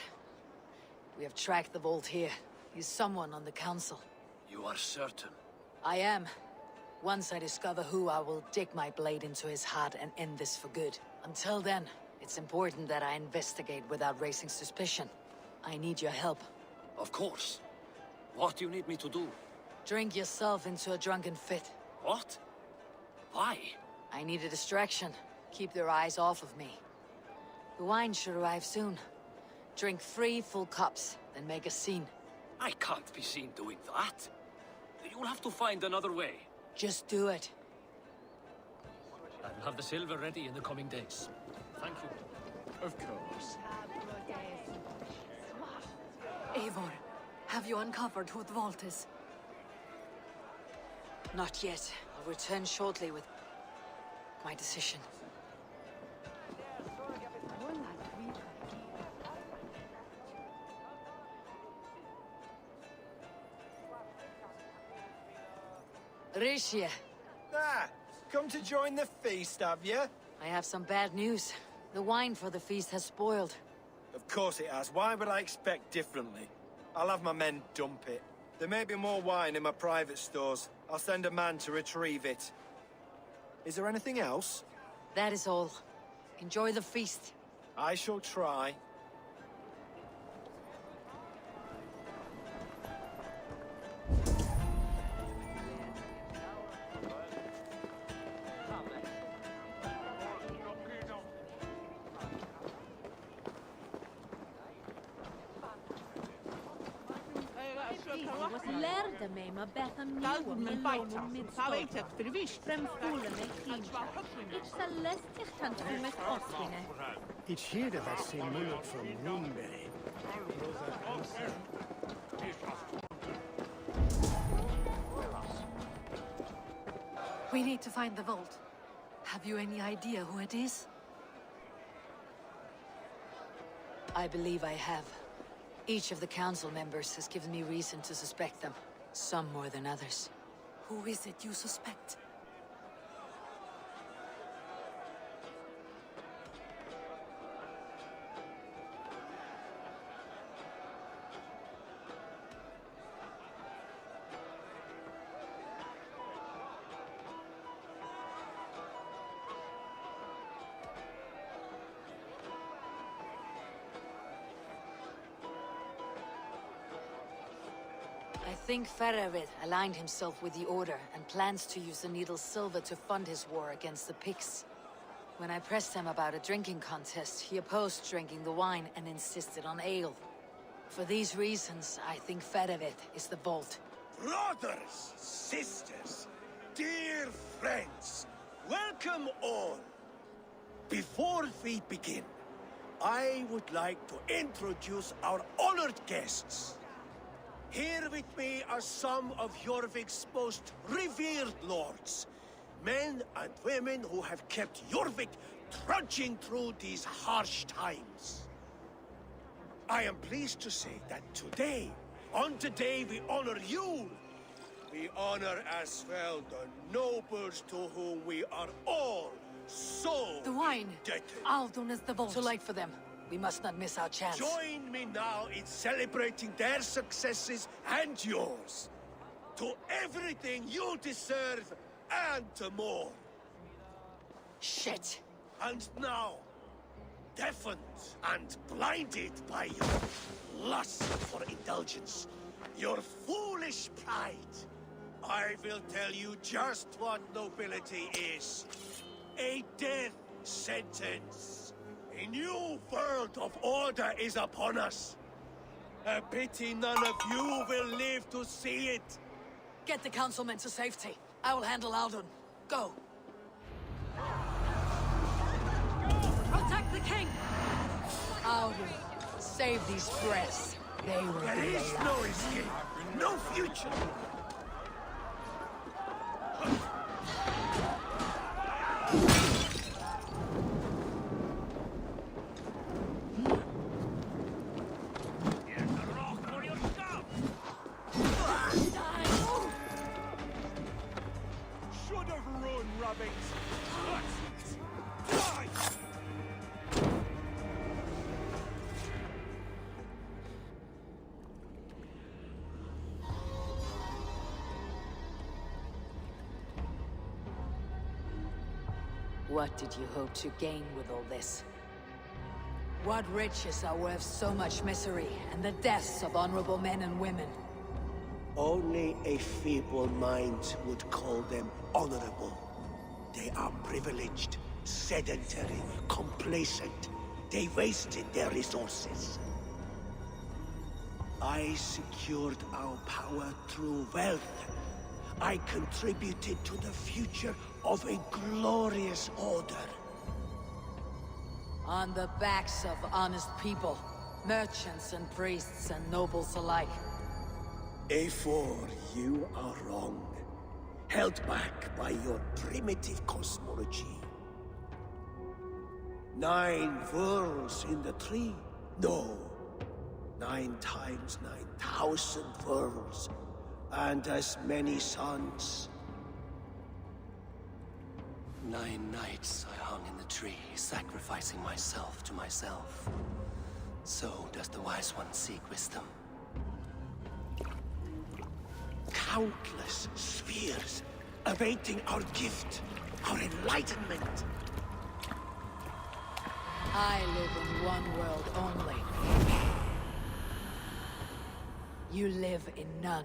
We have tracked the vault here. He's someone on the council. You are certain? I am. Once I discover who, I will dig my blade into his heart and end this for good. Until then, it's important that I investigate without raising suspicion. I need your help. Of course. What do you need me to do? Drink yourself into a drunken fit. What? Why? I need a distraction. Keep their eyes off of me. The wine should arrive soon. Drink 3 full cups, then make a scene. I can't be seen doing that. You'll have to find another way. Just do it. I'll have the silver ready in the coming days. Thank you. Of course. Eivor, have you uncovered who the vault is? Not yet. I'll return shortly with my decision. Rishia. Ah, come to join the feast, have you? I have some bad news. The wine for the feast has spoiled. Of course it has. Why would I expect differently? I'll have my men dump it. There may be more wine in my private stores. I'll send a man to retrieve it. Is there anything else? That is all. Enjoy the feast. I shall try. Lärde mig med bättre någon med lången midskap. Fremskolen är kring. Ich läst ich kan tro med offringe. It's here that I see Muluk from Moonberry. We need to find the vault. Have you any idea who it is? I believe I have. Each of the council members has given me reason to suspect them. Some more than others. Who is it you suspect? think Faravid aligned himself with the Order and plans to use the Needle's silver to fund his war against the Picts. When I pressed him about a drinking contest, he opposed drinking the wine and insisted on ale. For these reasons, I think Faravid is the Vault. Brothers, sisters, dear friends, welcome all. Before we begin, I would like to introduce our honored guests. Here with me are some of Jorvik's most revered lords. Men and women who have kept Jorvik trudging through these harsh times. I am pleased to say that today, on the day we honor you, we honor as well the nobles to whom we are all so The wine! indebted. Aldon is the Vault. Too late for them. We must not miss our chance. Join me now in celebrating their successes and yours. To everything you deserve and more. Shit! And now, deafened and blinded by your lust for indulgence, your foolish pride, I will tell you just what nobility is. A death sentence. A new world of order is upon us. A pity none of you will live to see it. Get the councilmen to safety. I will handle Aldon. Go! Protect the king! Aldon, save these breaths. They will There be is alive. no escape, no future. Should have run, rabbits. What did you hope to gain with all this? What riches are worth so much misery and the deaths of honorable men and women? Only a feeble mind would call them honorable. They are privileged, sedentary, complacent. They wasted their resources. I secured our power through wealth. I contributed to the future of a glorious order. On the backs of honest people, merchants and priests and nobles alike. A4, you are wrong. Held back by your primitive cosmology. 9 worlds in the tree? No. 9 times 9,000 worlds. And as many suns. 9 nights I hung in the tree, sacrificing myself to myself. So does the Wise One seek wisdom. Countless spheres awaiting our gift, our enlightenment. I live in one world only. You live in none.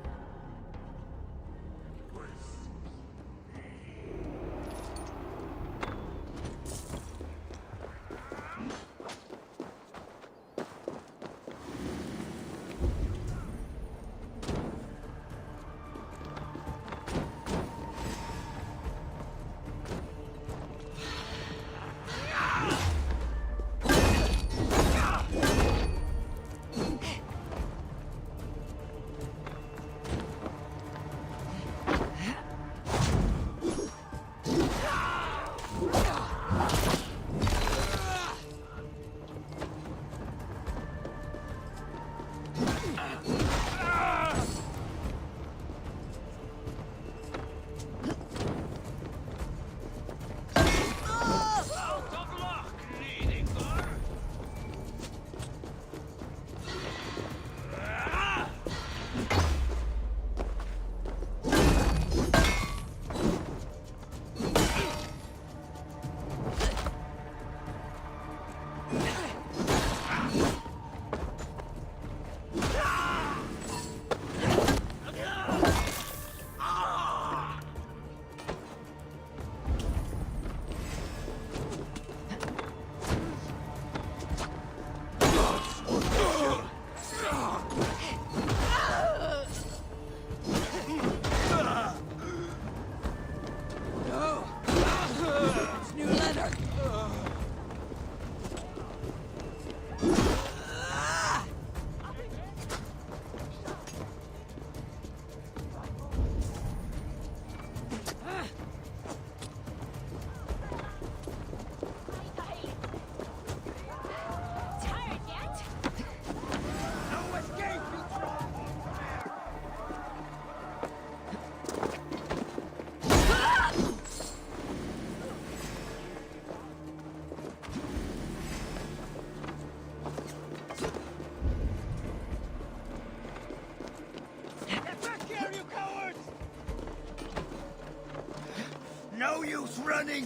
Who's running?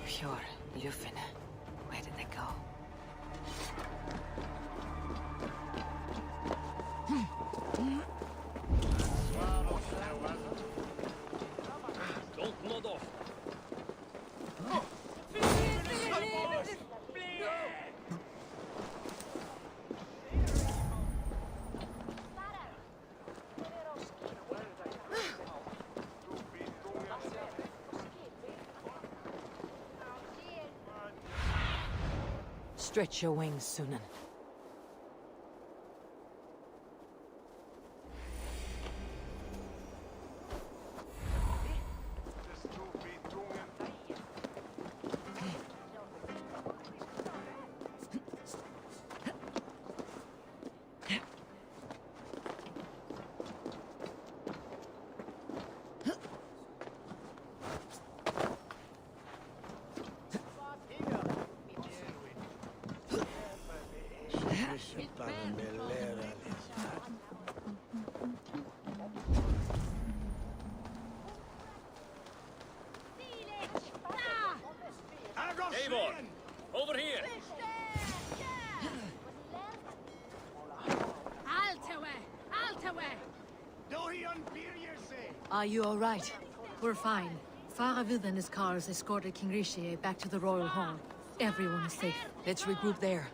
Pure Lufin. Where did they go? Don't nod off. Stretch your wings, Sunan. Eivor, over here. Are you all right? We're fine. Faravid and his cars escorted King Rishi back to the royal hall. Everyone is safe. Let's regroup there.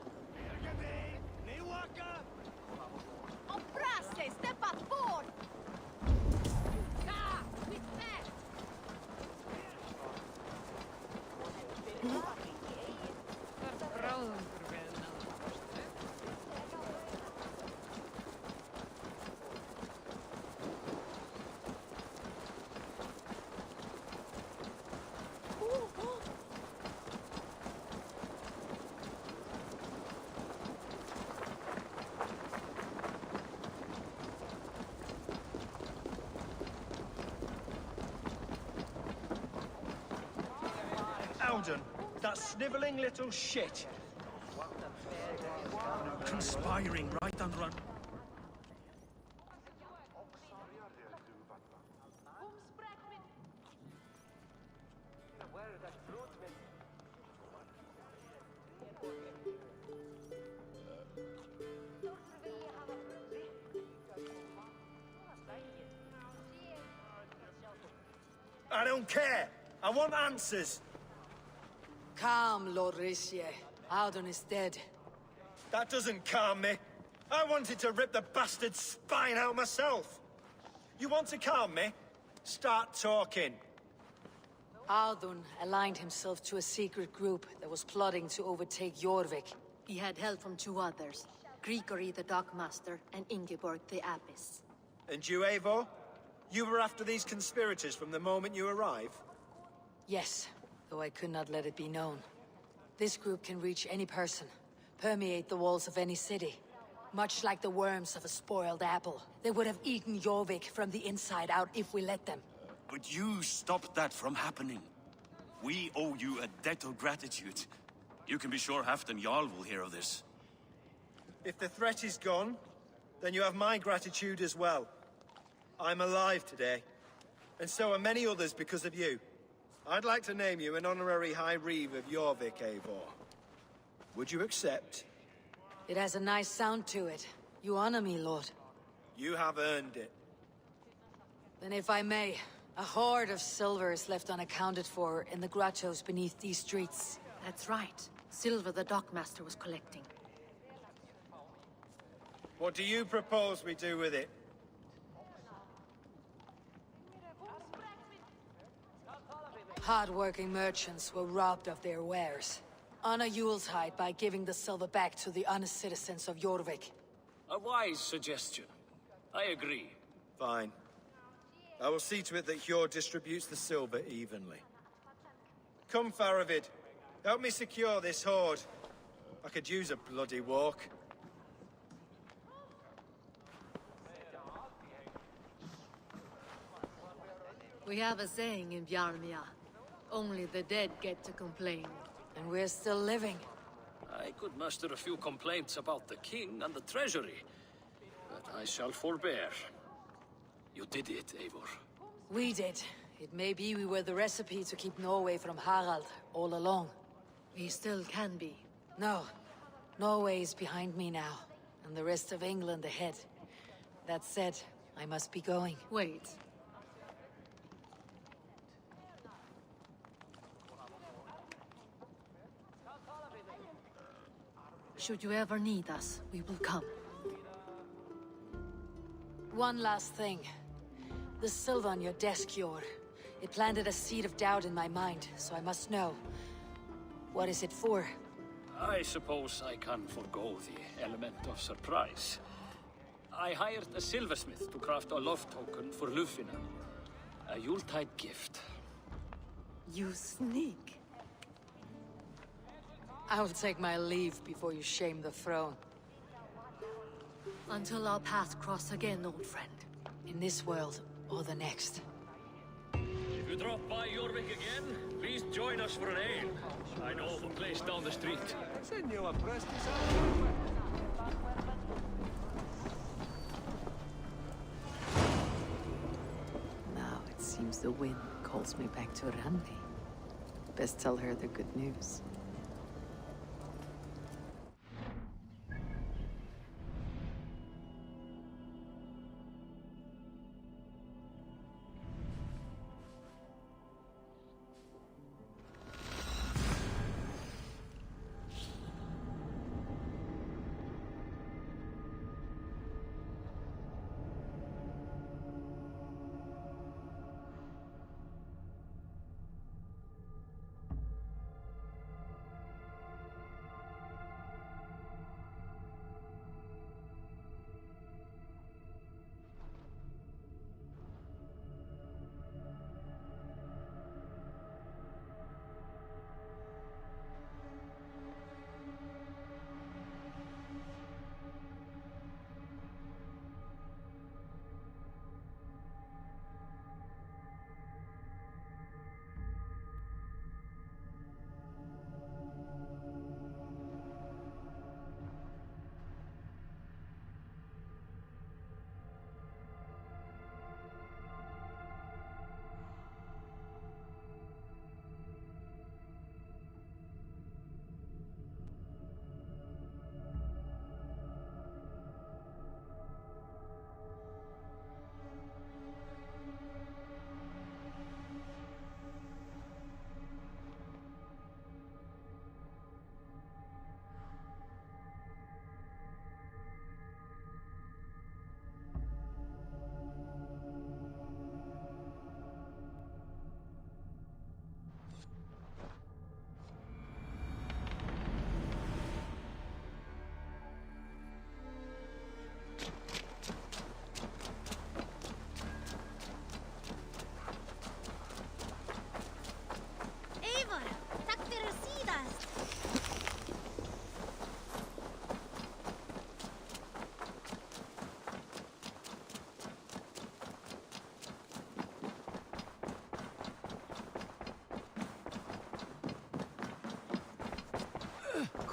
Alden, that snivelling little shit. Conspiring right under our... I don't care. I want answers. Calm, Lord Rishi. Audun is dead. That doesn't calm me. I wanted to rip the bastard's spine out myself. You want to calm me? Start talking. Audun aligned himself to a secret group that was plotting to overtake Jorvik. He had help from two others, Grigory the Dockmaster and Ingeborg the Abbess. And you, Eivor? You were after these conspirators from the moment you arrived? Yes, though I could not let it be known. This group can reach any person, permeate the walls of any city. Much like the worms of a spoiled apple. They would have eaten Jorvik from the inside out if we let them. But you stopped that from happening. We owe you a debt of gratitude. You can be sure Halfdan Jarl will hear of this. If the threat is gone, then you have my gratitude as well. I'm alive today, and so are many others because of you. I'd like to name you an honorary High Reeve of Jorvik, Eivor. Would you accept? It has a nice sound to it. You honor me, Lord. You have earned it. Then if I may, a hoard of silver is left unaccounted for in the grottos beneath these streets. That's right. Silver the Dockmaster was collecting. What do you propose we do with it? Hard-working merchants were robbed of their wares. Honor Yuletide by giving the silver back to the honest citizens of Jorvik. A wise suggestion. I agree. Fine. I will see to it that Hjord distributes the silver evenly. Come, Faravid. Help me secure this hoard. I could use a bloody walk. We have a saying in Bjarmia. Only the dead get to complain. And we're still living. I could muster a few complaints about the king and the treasury, but I shall forbear. You did it, Eivor. We did. It may be we were the recipe to keep Norway from Harald all along. We still can be. No. Norway is behind me now, and the rest of England ahead. That said, I must be going. Wait. Should you ever need us, we will come. One last thing. The silver on your desk, Yor. It planted a seed of doubt in my mind, so I must know. What is it for? I suppose I can forego the element of surprise. I hired a silversmith to craft a love token for Lufina. A Yuletide gift. You sneak. I'll take my leave before you shame the throne. Until our paths cross again, old friend. In this world, or the next. If you drop by Jorvik again, please join us for an ale. I know of a place down the street. Senor Prestis. Now it seems the wind calls me back to Randi. Best tell her the good news.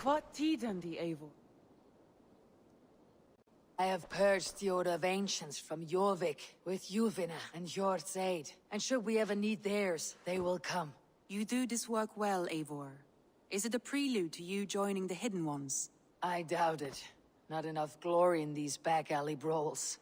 What tiden the Eivor? I have purged the Order of Ancients from Jorvik with Yuvina and Hjort's aid. And should we ever need theirs, they will come. You do this work well, Eivor. Is it a prelude to you joining the Hidden Ones? I doubt it. Not enough glory in these back alley brawls.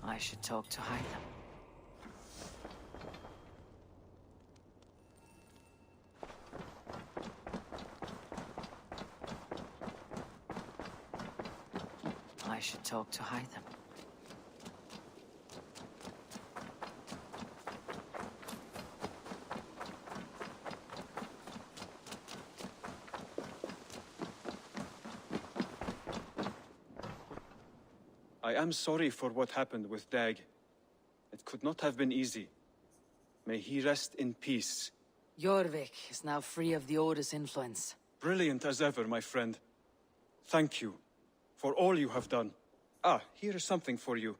I should talk to Hyla. talk to hide them. I am sorry for what happened with Dag. It could not have been easy. May he rest in peace. Jorvik is now free of the Order's influence. Brilliant as ever, my friend. Thank you for all you have done. Ah, here is something for you.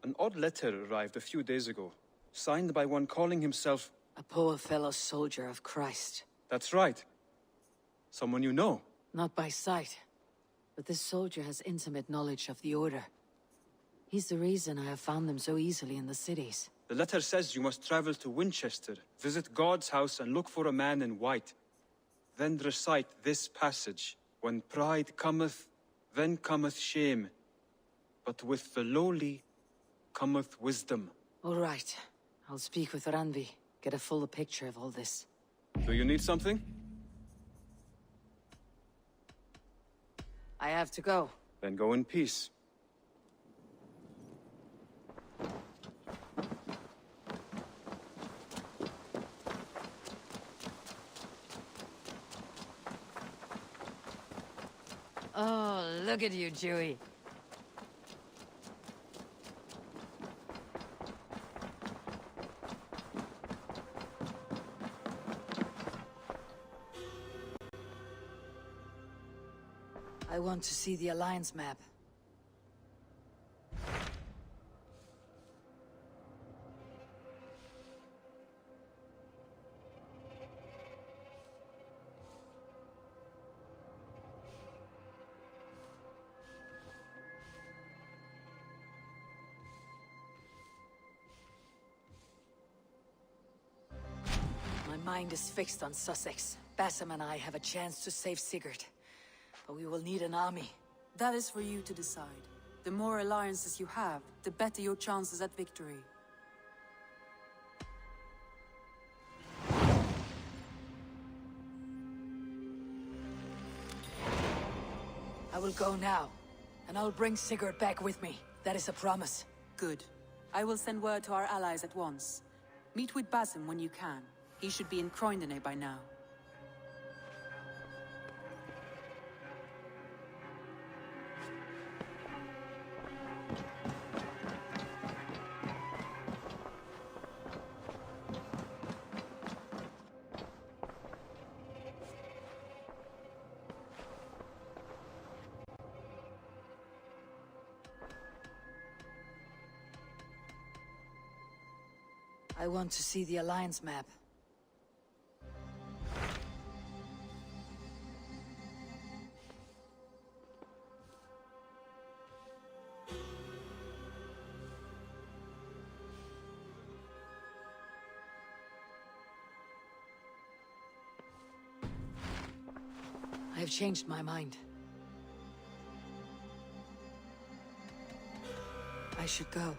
An odd letter arrived a few days ago, signed by one calling himself... A poor fellow soldier of Christ. That's right. Someone you know. Not by sight, but this soldier has intimate knowledge of the Order. He's the reason I have found them so easily in the cities. The letter says you must travel to Winchester, visit God's house and look for a man in white. Then recite this passage. When pride cometh, then cometh shame. But with the lowly cometh wisdom. All right. I'll speak with Randvi, get a fuller picture of all this. Do you need something? I have to go. Then go in peace. Oh, look at you, Dewey. I want to see the Alliance map. My mind is fixed on Sussex. Bassam and I have a chance to save Sigurd. But we will need an army. That is for you to decide. The more alliances you have, the better your chances at victory. I will go now, and I'll bring Sigurd back with me. That is a promise. Good. I will send word to our allies at once. Meet with Basim when you can. He should be in Croydon by now. I want to see the Alliance map. I have changed my mind. I should go.